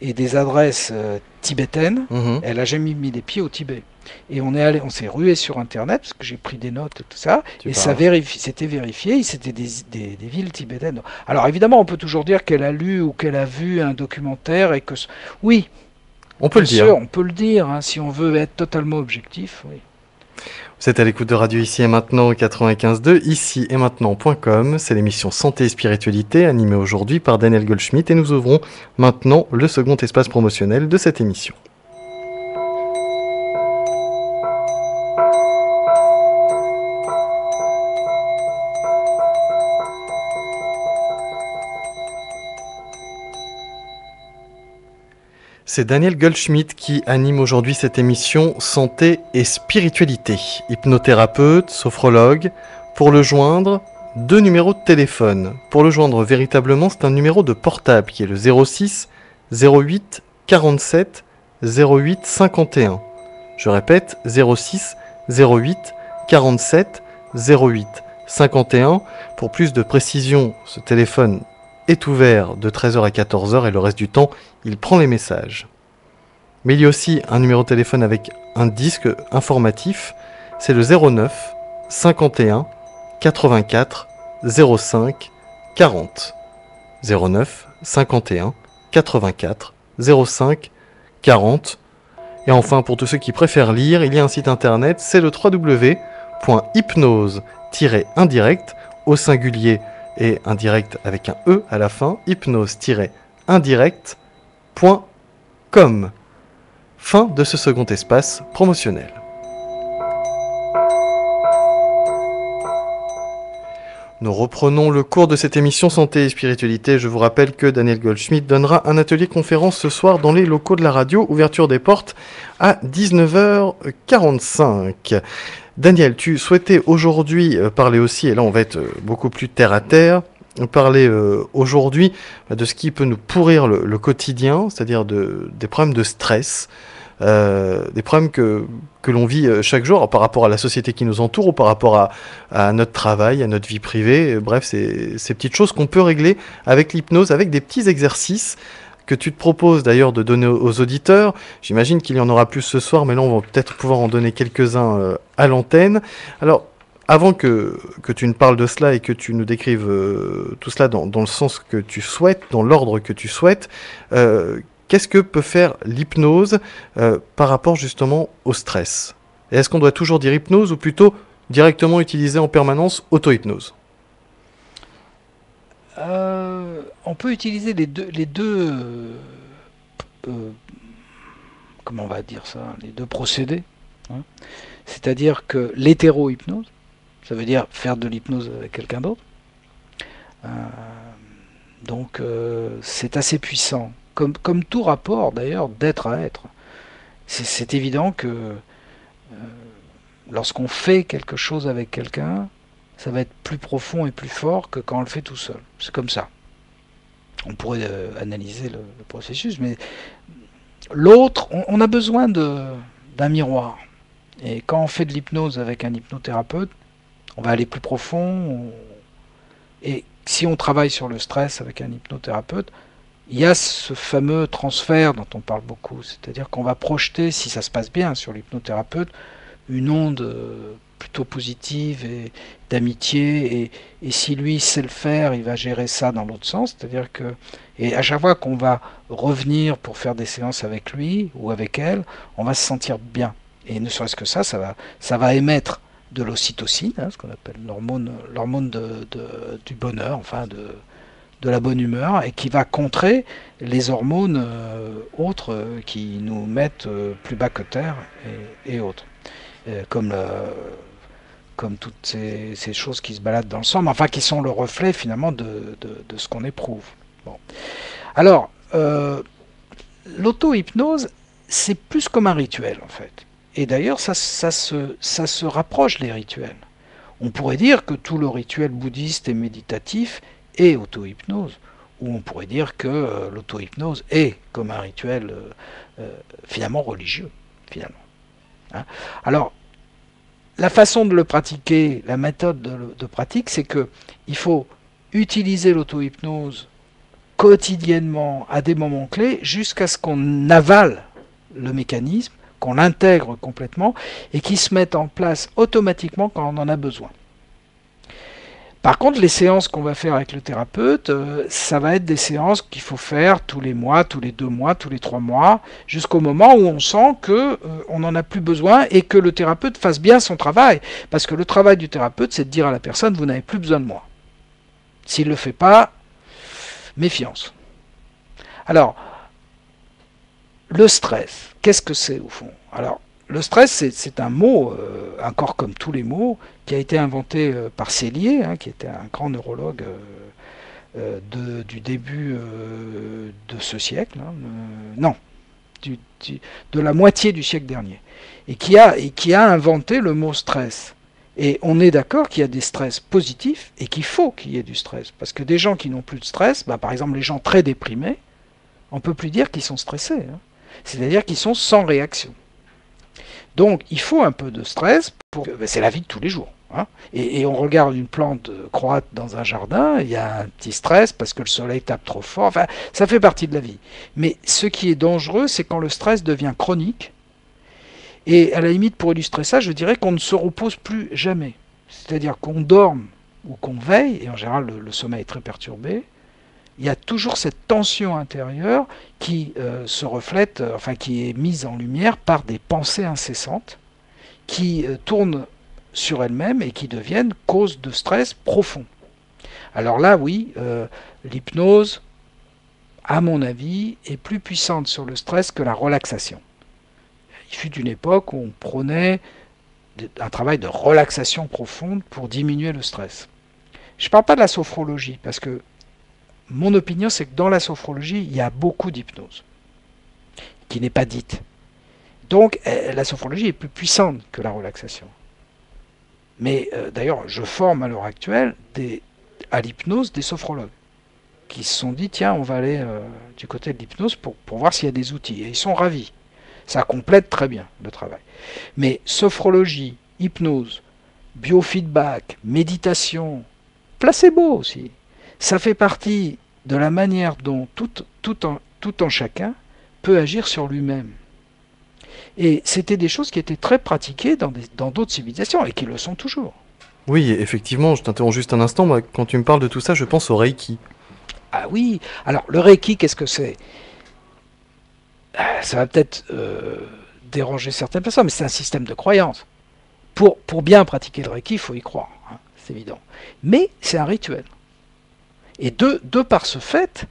et des adresses tibétaines. Elle n'a jamais mis les pieds au Tibet. Et on s'est rué sur Internet, parce que j'ai pris des notes et tout ça, c'était vérifié, c'était des villes tibétaines. Alors évidemment, on peut toujours dire qu'elle a lu ou qu'elle a vu un documentaire, et que... Oui, on peut le dire. Sûr, on peut le dire, si on veut être totalement objectif, oui. Vous êtes à l'écoute de Radio Ici et Maintenant 95.2, ici et maintenant.com. C'est l'émission Santé et Spiritualité, animée aujourd'hui par Daniel Goldschmidt, et nous ouvrons maintenant le second espace promotionnel de cette émission. C'est Daniel Goldschmidt qui anime aujourd'hui cette émission Santé et Spiritualité. Hypnothérapeute, sophrologue. Pour le joindre, 2 numéros de téléphone. Pour le joindre véritablement, c'est un numéro de portable qui est le 06 08 47 08 51. Je répète, 06 08 47 08 51. Pour plus de précision, ce téléphone est ouvert de 13h à 14h et le reste du temps, il prend les messages. Mais il y a aussi un numéro de téléphone avec un disque informatif, c'est le 09 51 84 05 40. 09 51 84 05 40. Et enfin, pour tous ceux qui préfèrent lire, il y a un site internet, c'est le www.hypnose-indirect au singulier et indirect avec un E à la fin, hypnose-indirect.com. Fin de ce second espace promotionnel. Nous reprenons le cours de cette émission Santé et Spiritualité. Je vous rappelle que Daniel Goldschmidt donnera un atelier conférence ce soir dans les locaux de la radio, ouverture des portes à 19h45. Daniel, tu souhaitais aujourd'hui parler aussi, et là on va être beaucoup plus terre à terre, parler aujourd'hui de ce qui peut nous pourrir le quotidien, c'est-à-dire des problèmes de stress, des problèmes que l'on vit chaque jour par rapport à la société qui nous entoure ou par rapport à notre travail, à notre vie privée. Bref, ces petites choses qu'on peut régler avec l'hypnose, avec des petits exercices que tu te proposes d'ailleurs de donner aux auditeurs. J'imagine qu'il y en aura plus ce soir, mais là on va peut-être pouvoir en donner quelques-uns à l'antenne. Alors, avant que tu ne parles de cela et que tu nous décrives tout cela dans le sens que tu souhaites, dans l'ordre que tu souhaites, qu'est-ce que peut faire l'hypnose par rapport justement au stress? Et est-ce qu'on doit toujours dire hypnose ou plutôt directement utiliser en permanence auto-hypnose? On peut utiliser les deux comment on va dire ça, les deux procédés. Hein. C'est-à-dire que l'hétéro-hypnose, ça veut dire faire de l'hypnose avec quelqu'un d'autre. Donc c'est assez puissant. Comme tout rapport d'ailleurs d'être à être. C'est évident que lorsqu'on fait quelque chose avec quelqu'un, ça va être plus profond et plus fort que quand on le fait tout seul. C'est comme ça. On pourrait analyser le processus, mais l'autre, on a besoin d'un miroir. Et quand on fait de l'hypnose avec un hypnothérapeute, on va aller plus profond. Et si on travaille sur le stress avec un hypnothérapeute, il y a ce fameux transfert dont on parle beaucoup. C'est-à-dire qu'on va projeter, si ça se passe bien sur l'hypnothérapeute, une onde plutôt positive et d'amitié. Et si lui sait le faire, il va gérer ça dans l'autre sens. C'est-à-dire que, et à chaque fois qu'on va revenir pour faire des séances avec lui ou avec elle, on va se sentir bien. Et ne serait-ce que ça va émettre de l'ocytocine, hein, ce qu'on appelle l'hormone du bonheur, enfin de la bonne humeur, et qui va contrer les hormones autres qui nous mettent plus bas que terre et autres. Comme toutes ces choses qui se baladent dans le sang, mais enfin qui sont le reflet finalement de ce qu'on éprouve. Bon. Alors, l'auto-hypnose, c'est plus comme un rituel en fait. Et d'ailleurs, ça se rapproche des rituels. On pourrait dire que tout le rituel bouddhiste et méditatif est auto-hypnose, ou on pourrait dire que l'auto-hypnose est comme un rituel finalement religieux, finalement. Hein. Alors, la façon de le pratiquer, la méthode de pratique, c'est que il faut utiliser l'auto-hypnose quotidiennement à des moments clés jusqu'à ce qu'on avale le mécanisme, qu'on l'intègre complètement et qui se mette en place automatiquement quand on en a besoin. Par contre, les séances qu'on va faire avec le thérapeute, ça va être des séances qu'il faut faire tous les mois, tous les 2 mois, tous les 3 mois, jusqu'au moment où on sent qu'on n'en a plus besoin et que le thérapeute fasse bien son travail. Parce que le travail du thérapeute, c'est de dire à la personne, vous n'avez plus besoin de moi. S'il ne le fait pas, méfiance. Alors, le stress, qu'est-ce que c'est au fond? Alors, le stress, c'est un mot, encore comme tous les mots, qui a été inventé par Selye, hein, qui était un grand neurologue du début de ce siècle, hein, non, de la moitié du siècle dernier, et qui a inventé le mot stress. Et on est d'accord qu'il y a des stress positifs et qu'il faut qu'il y ait du stress. Parce que des gens qui n'ont plus de stress, par exemple les gens très déprimés, on ne peut plus dire qu'ils sont stressés. Hein. C'est-à-dire qu'ils sont sans réaction. Donc il faut un peu de stress, c'est la vie de tous les jours. Hein. Et on regarde une plante croître dans un jardin, il y a un petit stress parce que le soleil tape trop fort, enfin ça fait partie de la vie. Mais ce qui est dangereux, c'est quand le stress devient chronique, et à la limite pour illustrer ça, je dirais qu'on ne se repose plus jamais. C'est-à-dire qu'on dorme ou qu'on veille, et en général le sommeil est très perturbé, il y a toujours cette tension intérieure qui se reflète, qui est mise en lumière par des pensées incessantes qui tournent sur elles-mêmes et qui deviennent cause de stress profond. Alors là, oui, l'hypnose, à mon avis, est plus puissante sur le stress que la relaxation. Il fut une époque où on prônait un travail de relaxation profonde pour diminuer le stress. Je ne parle pas de la sophrologie, parce que mon opinion, c'est que dans la sophrologie, il y a beaucoup d'hypnose qui n'est pas dite. Donc, la sophrologie est plus puissante que la relaxation. Mais d'ailleurs, je forme à l'heure actuelle à l'hypnose des sophrologues qui se sont dit, tiens, on va aller du côté de l'hypnose pour voir s'il y a des outils. Et ils sont ravis. Ça complète très bien le travail. Mais sophrologie, hypnose, biofeedback, méditation, placebo aussi, ça fait partie de la manière dont tout en chacun peut agir sur lui-même. Et c'était des choses qui étaient très pratiquées dans d'autres civilisations et qui le sont toujours. Oui, effectivement, je t'interromps juste un instant. Moi, quand tu me parles de tout ça, je pense au Reiki. Ah oui, alors le Reiki, qu'est-ce que c'est? Ça va peut-être déranger certaines personnes, mais c'est un système de croyance. Pour bien pratiquer le Reiki, il faut y croire, hein, c'est évident. Mais c'est un rituel. Et de par ce fait,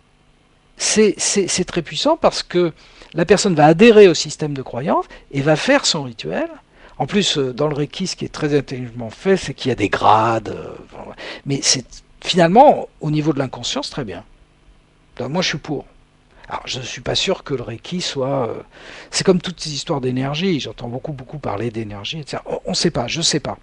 c'est très puissant parce que la personne va adhérer au système de croyance et va faire son rituel. En plus, dans le Reiki, ce qui est très intelligemment fait, c'est qu'il y a des grades. Mais c'est finalement, au niveau de l'inconscience, très bien. Donc, moi, je suis pour. Alors, je ne suis pas sûr que le Reiki soit... c'est comme toutes ces histoires d'énergie. J'entends beaucoup parler d'énergie, etc. On ne sait pas, je ne sais pas.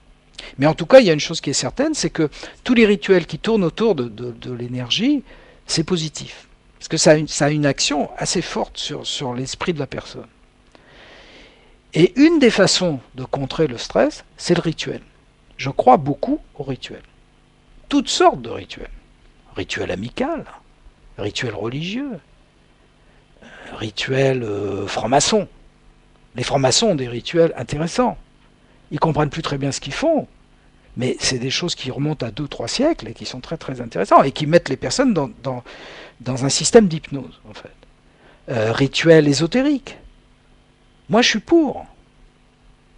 Mais en tout cas, il y a une chose qui est certaine, c'est que tous les rituels qui tournent autour de l'énergie, c'est positif. Parce que ça a une action assez forte sur l'esprit de la personne. Et une des façons de contrer le stress, c'est le rituel. Je crois beaucoup au rituel. Toutes sortes de rituels. Rituel amical, rituel religieux, rituel franc-maçon. Les francs-maçons ont des rituels intéressants. Ils comprennent plus très bien ce qu'ils font, mais c'est des choses qui remontent à 2-3 siècles et qui sont très très intéressants et qui mettent les personnes dans un système d'hypnose, en fait. Rituel ésotérique. Moi, je suis pour.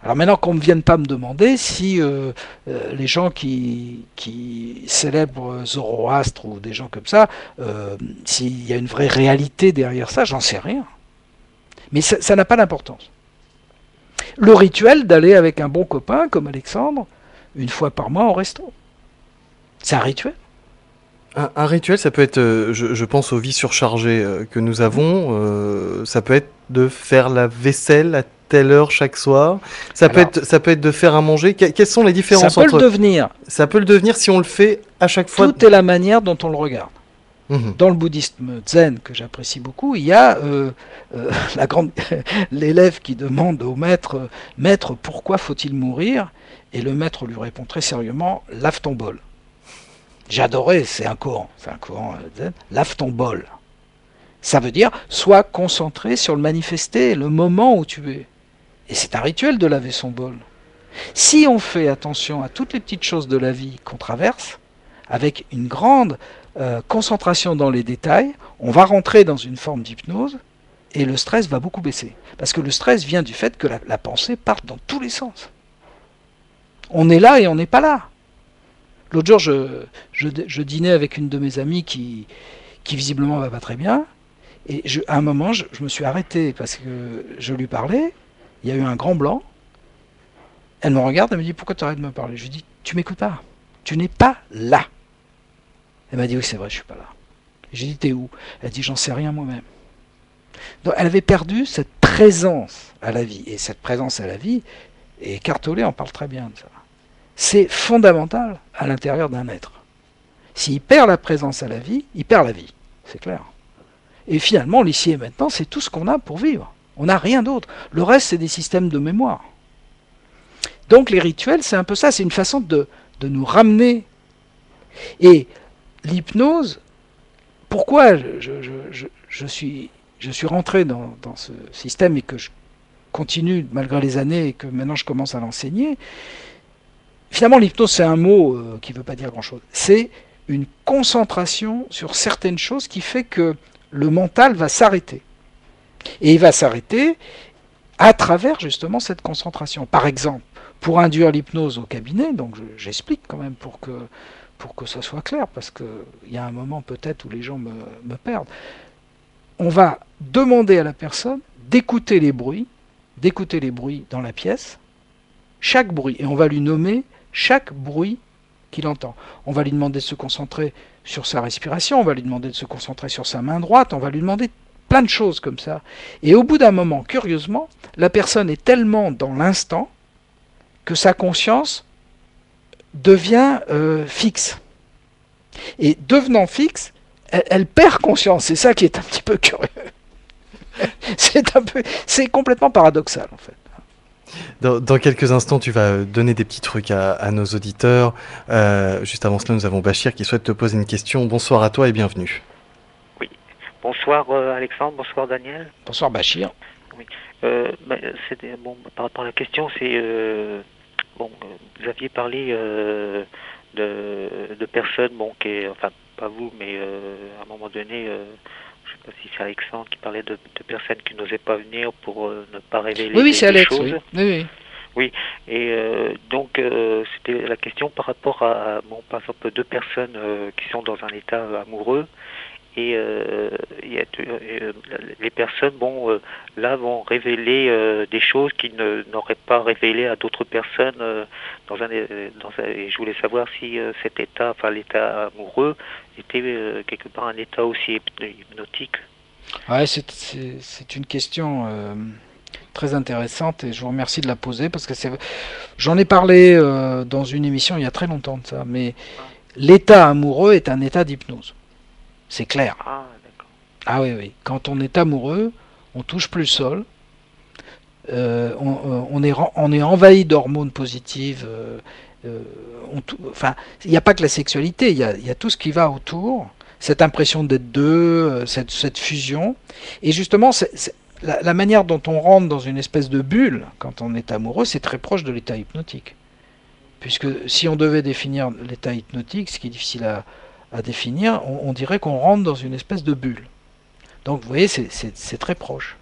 Alors maintenant qu'on ne vienne pas me demander si les gens qui célèbrent Zoroastre ou des gens comme ça, s'il y a une vraie réalité derrière ça, j'en sais rien. Mais ça n'a pas d'importance. Le rituel d'aller avec un bon copain comme Alexandre, une fois par mois au resto. C'est un rituel. Un rituel, ça peut être, je pense aux vies surchargées que nous avons, ça peut être de faire la vaisselle à telle heure chaque soir, ça peut être de faire à manger. Quelles sont les différences entre... Ça peut le devenir. Ça peut le devenir si on le fait à chaque fois. Tout est la manière dont on le regarde. Dans le bouddhisme zen, que j'apprécie beaucoup, il y a l'élève qui demande au maître « Maître, pourquoi faut-il mourir ?» Et le maître lui répond très sérieusement « Lave ton bol ». J'adorais, c'est un courant zen, « Lave ton bol ». Ça veut dire « Sois concentré sur le manifesté, le moment où tu es ». Et c'est un rituel de laver son bol. Si on fait attention à toutes les petites choses de la vie qu'on traverse, avec une grande concentration dans les détails, on va rentrer dans une forme d'hypnose et le stress va beaucoup baisser. Parce que le stress vient du fait que la pensée parte dans tous les sens. On est là et on n'est pas là. L'autre jour, je dînais avec une de mes amies qui visiblement va pas très bien. Et à un moment, je me suis arrêté parce que je lui parlais. Il y a eu un grand blanc. Elle me regarde, elle me dit « Pourquoi tu arrêtes de me parler ?» Je lui dis « Tu m'écoutes pas. Tu n'es pas là. » Elle m'a dit « Oui, c'est vrai, je suis pas là. » J'ai dit « T'es où ?» Elle a dit « J'en sais rien moi-même. » Donc elle avait perdu cette présence à la vie. Et cette présence à la vie, et Cartolé en parle très bien de ça. C'est fondamental à l'intérieur d'un être. S'il perd la présence à la vie, il perd la vie. C'est clair. Et finalement, l'ici et maintenant, c'est tout ce qu'on a pour vivre. On n'a rien d'autre. Le reste, c'est des systèmes de mémoire. Donc les rituels, c'est un peu ça. C'est une façon de nous ramener. Et l'hypnose, pourquoi je suis rentré dans ce système et que je continue malgré les années et que maintenant je commence à l'enseigner. Finalement, l'hypnose, c'est un mot qui ne veut pas dire grand-chose. C'est une concentration sur certaines choses qui fait que le mental va s'arrêter. Et il va s'arrêter à travers justement cette concentration. Par exemple, pour induire l'hypnose au cabinet, donc j'explique quand même pour que ça soit clair, parce qu'il y a un moment peut-être où les gens me perdent. On va demander à la personne d'écouter les bruits dans la pièce, chaque bruit, et on va lui nommer chaque bruit qu'il entend. On va lui demander de se concentrer sur sa respiration, on va lui demander de se concentrer sur sa main droite, on va lui demander plein de choses comme ça. Et au bout d'un moment, curieusement, la personne est tellement dans l'instant que sa conscience devient fixe. Et devenant fixe, elle perd conscience. C'est ça qui est un petit peu curieux. C'est complètement paradoxal en fait. Dans quelques instants, tu vas donner des petits trucs à nos auditeurs. Juste avant cela, nous avons Bachir qui souhaite te poser une question. Bonsoir à toi et bienvenue. Oui. Bonsoir Alexandre, bonsoir Daniel. Bonsoir Bachir. Oui. Par rapport à la question, c'est vous aviez parlé de personnes, enfin pas vous, mais à un moment donné, je ne sais pas si c'est Alexandre qui parlait de personnes qui n'osaient pas venir pour ne pas révéler oui, c'est Alex, choses. Oui. Oui, et donc c'était la question par rapport à, par exemple, deux personnes qui sont dans un état amoureux et les personnes là vont révéler des choses qu'ils n'auraient pas révélées à d'autres personnes et je voulais savoir si cet état, enfin l'état amoureux, était quelque part un état aussi hypnotique. Ouais, c'est une question très intéressante et je vous remercie de la poser parce que j'en ai parlé dans une émission il y a très longtemps de ça, mais l'état amoureux est un état d'hypnose. C'est clair. Ah, d'accord. Ah oui, oui. Quand on est amoureux, on touche plus le sol, on est envahi d'hormones positives. Enfin, il n'y a pas que la sexualité, il y a tout ce qui va autour, cette impression d'être deux, cette fusion. Et justement, la manière dont on rentre dans une espèce de bulle quand on est amoureux, c'est très proche de l'état hypnotique. Puisque si on devait définir l'état hypnotique, ce qui est difficile à définir, on dirait qu'on rentre dans une espèce de bulle. Donc vous voyez, c'est très proche.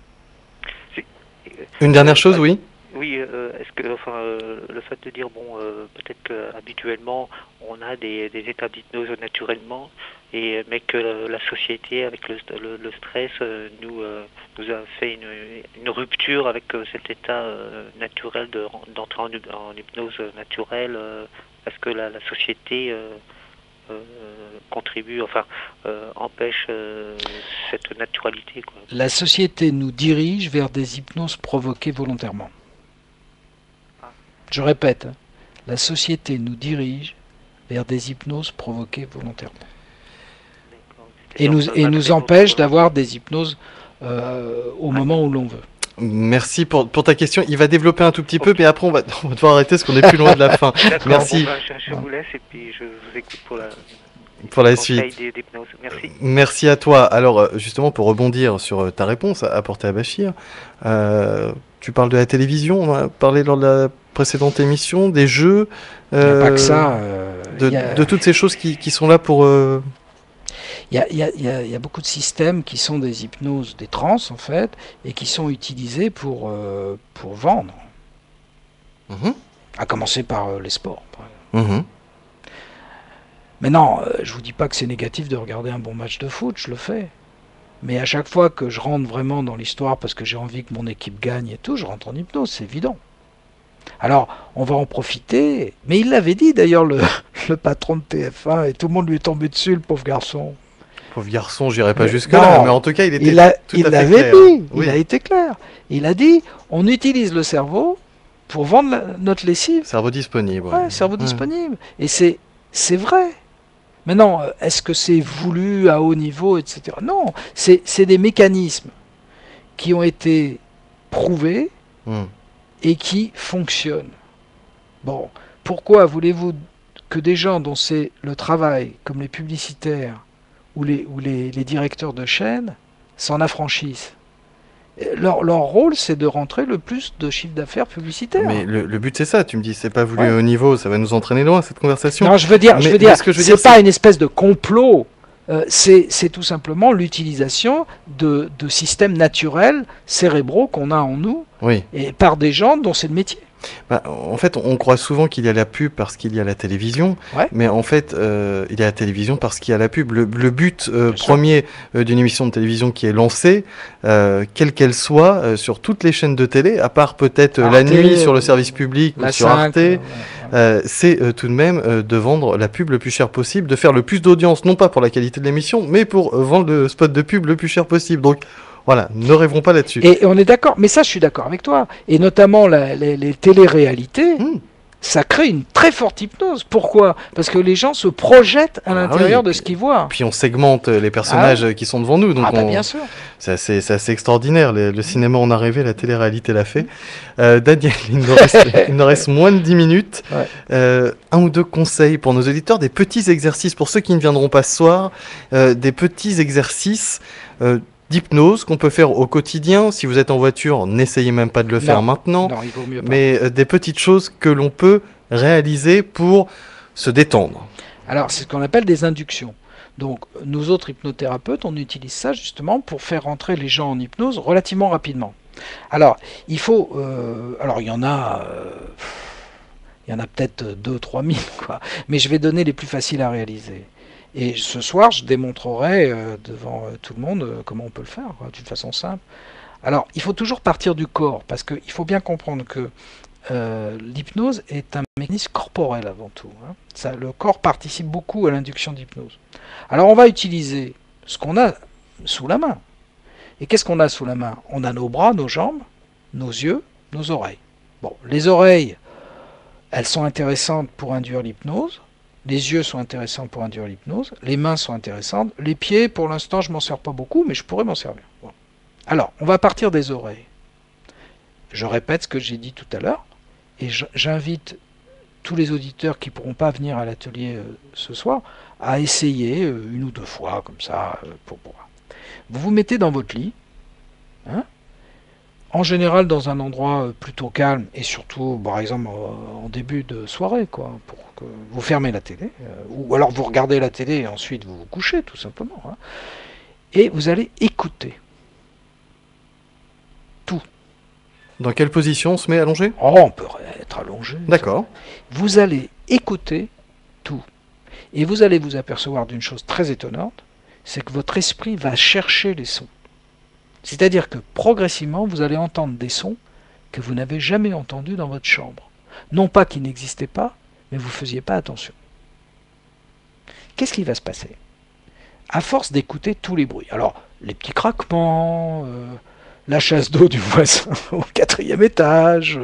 Une dernière chose, oui. Oui, est-ce que le fait de dire peut-être qu'habituellement on a des états d'hypnose naturellement, mais que la société avec le stress nous a fait une rupture avec cet état naturel d'entrer en hypnose naturelle. Est-ce que la société contribue, empêche cette naturalité, quoi. La société nous dirige vers des hypnoses provoquées volontairement. Je répète, la société nous dirige vers des hypnoses provoquées volontairement. Et nous empêche d'avoir des hypnoses au moment où l'on veut. Merci pour ta question. Il va développer un tout petit peu, mais après on va devoir arrêter parce qu'on est plus loin de la fin. Merci. Je vous laisse et puis je vous écoute pour la suite. Merci. Merci à toi. Alors justement, pour rebondir sur ta réponse apportée à Bachir, tu parles de la télévision, on a parlé lors de la précédente émission, des jeux, pas que ça, de toutes ces choses qui sont là pour... Il y a beaucoup de systèmes qui sont des hypnoses, des trans en fait, et qui sont utilisés pour vendre. À commencer par les sports. Par exemple. Mais non, je vous dis pas que c'est négatif de regarder un bon match de foot, je le fais. Mais à chaque fois que je rentre vraiment dans l'histoire parce que j'ai envie que mon équipe gagne et tout, je rentre en hypnose, c'est évident. Alors, on va en profiter. Mais il l'avait dit d'ailleurs, le patron de TF1, et tout le monde lui est tombé dessus, le pauvre garçon. Pauvre garçon, j'irai pas jusque-là, mais en tout cas, il était il l'avait dit, oui. Il a été clair. Il a dit, on utilise le cerveau pour vendre notre lessive. Cerveau disponible. Ouais, cerveau disponible. Et c'est vrai. Maintenant, est-ce que c'est voulu à haut niveau, etc. Non, c'est des mécanismes qui ont été prouvés et qui fonctionnent. Bon, pourquoi voulez-vous que des gens dont c'est le travail, comme les publicitaires ou les directeurs de chaînes, s'en affranchissent? Leur rôle, c'est de rentrer le plus de chiffre d'affaires publicitaire. Mais le but, c'est ça. Tu me dis, c'est pas voulu au niveau, ça va nous entraîner loin, cette conversation. Non, je veux dire, c'est pas une espèce de complot. C'est tout simplement l'utilisation de systèmes naturels, cérébraux qu'on a en nous, et par des gens dont c'est le métier. En fait, on croit souvent qu'il y a la pub parce qu'il y a la télévision, mais en fait, il y a la télévision parce qu'il y a la pub. Le but premier d'une émission de télévision qui est lancée, quelle qu'elle soit, sur toutes les chaînes de télé, à part peut-être la nuit sur le service public ou sur Arte, c'est tout de même de vendre la pub le plus cher possible, de faire le plus d'audience, non pas pour la qualité de l'émission, mais pour vendre le spot de pub le plus cher possible. Donc, voilà, ne rêvons pas là-dessus. Et on est d'accord, mais ça je suis d'accord avec toi. Et notamment les téléréalités, ça crée une très forte hypnose. Pourquoi? Parce que les gens se projettent à l'intérieur de ce qu'ils voient. Puis on segmente les personnages qui sont devant nous. Donc bien sûr. C'est assez extraordinaire. Le cinéma en a rêvé, la télé-réalité l'a fait. Daniel, il nous reste moins de 10 minutes. Un ou deux conseils pour nos auditeurs, des petits exercices, pour ceux qui ne viendront pas ce soir, des petits exercices d'hypnose qu'on peut faire au quotidien. Si vous êtes en voiture, n'essayez même pas de le faire maintenant. Non, il vaut mieux pas. Mais des petites choses que l'on peut réaliser pour se détendre. Alors, c'est ce qu'on appelle des inductions. Donc, nous autres hypnothérapeutes, on utilise ça justement pour faire rentrer les gens en hypnose relativement rapidement. Alors, il faut... alors, il y en a peut-être 2 000 ou 3 000, quoi. Mais je vais donner les plus faciles à réaliser. Et ce soir, je démontrerai devant tout le monde comment on peut le faire, quoi, d'une façon simple. Alors, il faut toujours partir du corps, parce qu'il faut bien comprendre que l'hypnose est un mécanisme corporel avant tout. Hein. Le corps participe beaucoup à l'induction d'hypnose. Alors, on va utiliser ce qu'on a sous la main. Et qu'est-ce qu'on a sous la main? On a nos bras, nos jambes, nos yeux, nos oreilles. Bon, les oreilles, elles sont intéressantes pour induire l'hypnose. Les yeux sont intéressants pour induire l'hypnose. Les mains sont intéressantes. Les pieds, pour l'instant, je m'en sers pas beaucoup, mais je pourrais m'en servir. Bon. Alors, on va partir des oreilles. Je répète ce que j'ai dit tout à l'heure. Et j'invite tous les auditeurs qui ne pourront pas venir à l'atelier ce soir à essayer une ou deux fois, comme ça, pour voir. Vous vous mettez dans votre lit, hein, en général dans un endroit plutôt calme, et surtout, par exemple, en début de soirée, quoi, pour que vous fermez la télé, ou alors vous regardez la télé et ensuite vous vous couchez, tout simplement. Hein, et vous allez écouter tout. Dans quelle position on se met allongé? Oh, on peut être allongé. D'accord. Vous allez écouter tout. Et vous allez vous apercevoir d'une chose très étonnante, c'est que votre esprit va chercher les sons. C'est-à-dire que progressivement, vous allez entendre des sons que vous n'avez jamais entendus dans votre chambre. Non pas qu'ils n'existaient pas, mais vous ne faisiez pas attention. Qu'est-ce qui va se passer? À force d'écouter tous les bruits, alors les petits craquements, la chasse d'eau du voisin au 4e étage,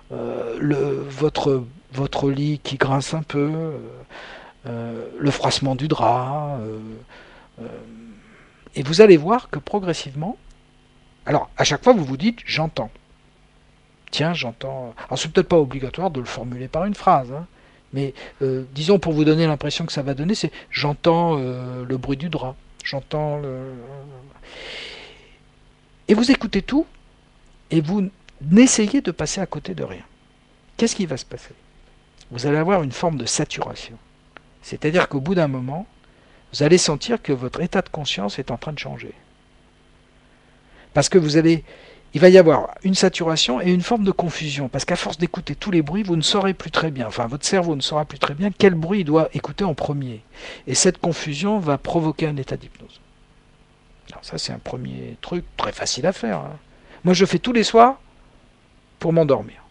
votre lit qui grince un peu, le froissement du drap, et vous allez voir que progressivement, alors à chaque fois vous vous dites j'entends. Tiens, j'entends. Alors c'est peut-être pas obligatoire de le formuler par une phrase, hein, mais disons pour vous donner l'impression que ça va donner, c'est j'entends le bruit du drap, j'entends le. Et vous écoutez tout, et vous n'essayez de passer à côté de rien. Qu'est-ce qui va se passer? Vous allez avoir une forme de saturation. C'est-à-dire qu'au bout d'un moment, vous allez sentir que votre état de conscience est en train de changer. Parce que il va y avoir une saturation et une forme de confusion. Parce qu'à force d'écouter tous les bruits, vous ne saurez plus très bien, enfin votre cerveau ne saura plus très bien quel bruit il doit écouter en premier. Et cette confusion va provoquer un état d'hypnose. Alors ça, c'est un premier truc très facile à faire. Hein. Moi, je fais tous les soirs pour m'endormir.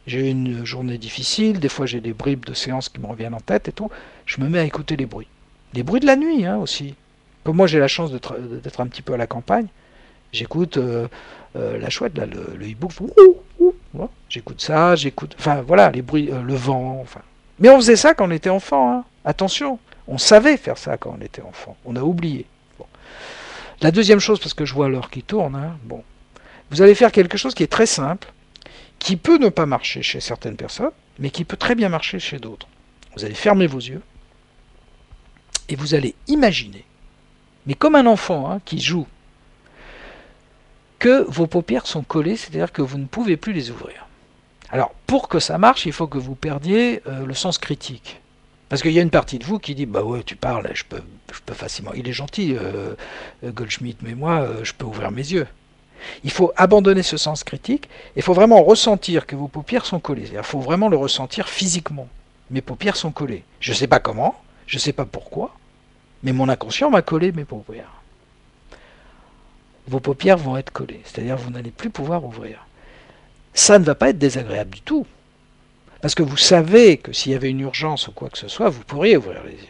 J'ai une journée difficile, des fois j'ai des bribes de séances qui me reviennent en tête et tout. Je me mets à écouter les bruits. Les bruits de la nuit hein, aussi. Comme moi, j'ai la chance d'être un petit peu à la campagne. J'écoute la chouette, là, le hibou. J'écoute ça, enfin voilà, les bruits, le vent. Enfin. Mais on faisait ça quand on était enfant. Hein. Attention, on savait faire ça quand on était enfant. On a oublié. Bon. La deuxième chose, parce que je vois l'heure qui tourne, hein, bon, vous allez faire quelque chose qui est très simple, qui peut ne pas marcher chez certaines personnes, mais qui peut très bien marcher chez d'autres. Vous allez fermer vos yeux et vous allez imaginer, mais comme un enfant hein, qui joue, que vos paupières sont collées, c'est-à-dire que vous ne pouvez plus les ouvrir. Alors, pour que ça marche, il faut que vous perdiez le sens critique. Parce qu'il y a une partie de vous qui dit, bah ouais, tu parles, je peux facilement. Il est gentil, Goldschmidt, mais moi, je peux ouvrir mes yeux. Il faut abandonner ce sens critique, il faut vraiment ressentir que vos paupières sont collées. Il faut vraiment le ressentir physiquement. Mes paupières sont collées. Je ne sais pas comment, je ne sais pas pourquoi, mais mon inconscient m'a collé mes paupières. Vos paupières vont être collées, c'est-à-dire vous n'allez plus pouvoir ouvrir. Ça ne va pas être désagréable du tout, parce que vous savez que s'il y avait une urgence ou quoi que ce soit, vous pourriez ouvrir les yeux.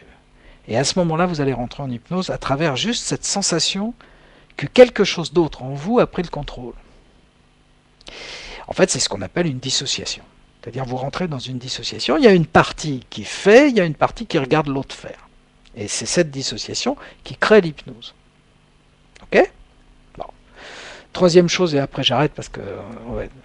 Et à ce moment-là, vous allez rentrer en hypnose à travers juste cette sensation que quelque chose d'autre en vous a pris le contrôle. En fait, c'est ce qu'on appelle une dissociation. C'est-à-dire vous rentrez dans une dissociation, il y a une partie qui fait, il y a une partie qui regarde l'autre faire. Et c'est cette dissociation qui crée l'hypnose. Ok ? Bon. Troisième chose, et après j'arrête parce que...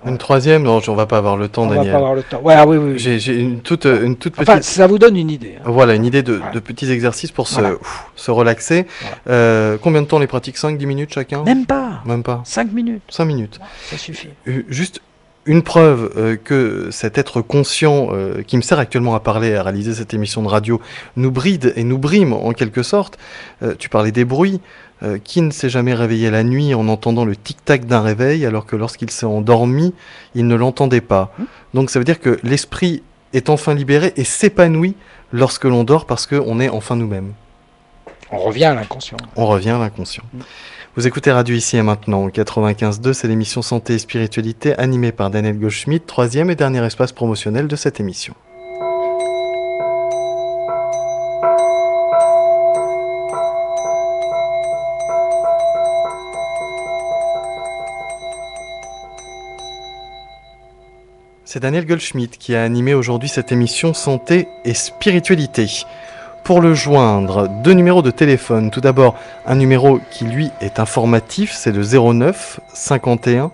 Une troisième, non, on va pas avoir le temps, Daniel. On va pas avoir le temps. Ouais, oui. J'ai une toute petite... Enfin, ça vous donne une idée. Hein. Voilà, une idée de petits exercices pour se relaxer. Voilà. Combien de temps les pratiques? 5-10 minutes chacun? Même pas. 5 minutes. 5 minutes. Ça suffit. Juste une preuve que cet être conscient qui me sert actuellement à parler, à réaliser cette émission de radio, nous bride et nous brime en quelque sorte. Tu parlais des bruits. Qui ne s'est jamais réveillé la nuit en entendant le tic-tac d'un réveil, alors que lorsqu'il s'est endormi, il ne l'entendait pas. Donc ça veut dire que l'esprit est enfin libéré et s'épanouit lorsque l'on dort parce qu'on est enfin nous-mêmes. On revient à l'inconscient. On revient à l'inconscient. Vous écoutez Radio Ici et Maintenant, 95.2, c'est l'émission Santé et Spiritualité animée par Daniel Goldschmidt, troisième et dernier espace promotionnel de cette émission. C'est Daniel Goldschmidt qui a animé aujourd'hui cette émission Santé et Spiritualité. Pour le joindre, 2 numéros de téléphone. Tout d'abord, un numéro qui lui est informatif, c'est le 09 51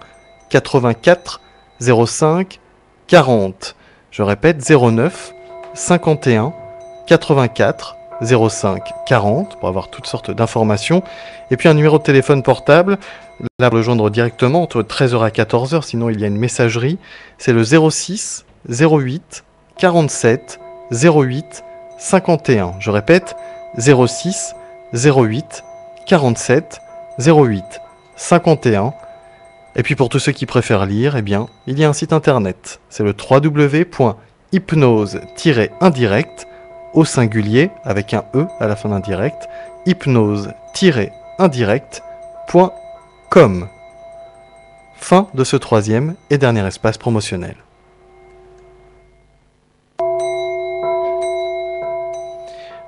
84 05 40. Je répète, 09 51 84 05 40 pour avoir toutes sortes d'informations. Et puis un numéro de téléphone portable, là pour le joindre directement entre 13h et 14h, sinon il y a une messagerie, c'est le 06 08 47 08 51. Je répète, 06 08 47 08 51. Et puis pour tous ceux qui préfèrent lire, eh bien, il y a un site internet. C'est le www.hypnose-indirect au singulier avec un E à la fin d'indirect, hypnose-indirect.com. Fin de ce troisième et dernier espace promotionnel.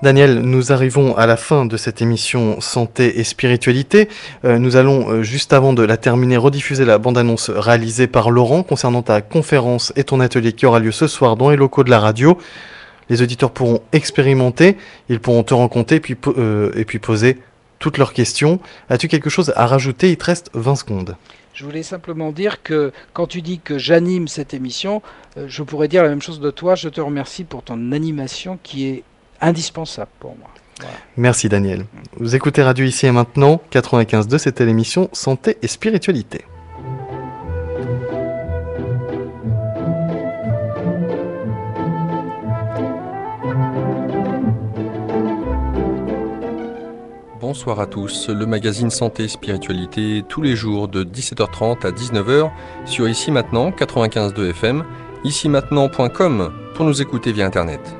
Daniel, nous arrivons à la fin de cette émission Santé et Spiritualité. Nous allons, juste avant de la terminer, rediffuser la bande-annonce réalisée par Laurent concernant ta conférence et ton atelier qui aura lieu ce soir dans les locaux de la radio. Les auditeurs pourront expérimenter, ils pourront te rencontrer et puis poser toutes leurs questions. As-tu quelque chose à rajouter? Il te reste 20 secondes. Je voulais simplement dire que quand tu dis que j'anime cette émission, je pourrais dire la même chose de toi. Je te remercie pour ton animation qui est indispensable pour moi. Voilà. Merci Daniel. Vous écoutez Radio Ici et Maintenant, 95.2, c'était l'émission Santé et Spiritualité. Bonsoir à tous, le magazine Santé et Spiritualité tous les jours de 17h30 à 19h sur Ici Maintenant 95.2 FM, ici-maintenant.com pour nous écouter via internet.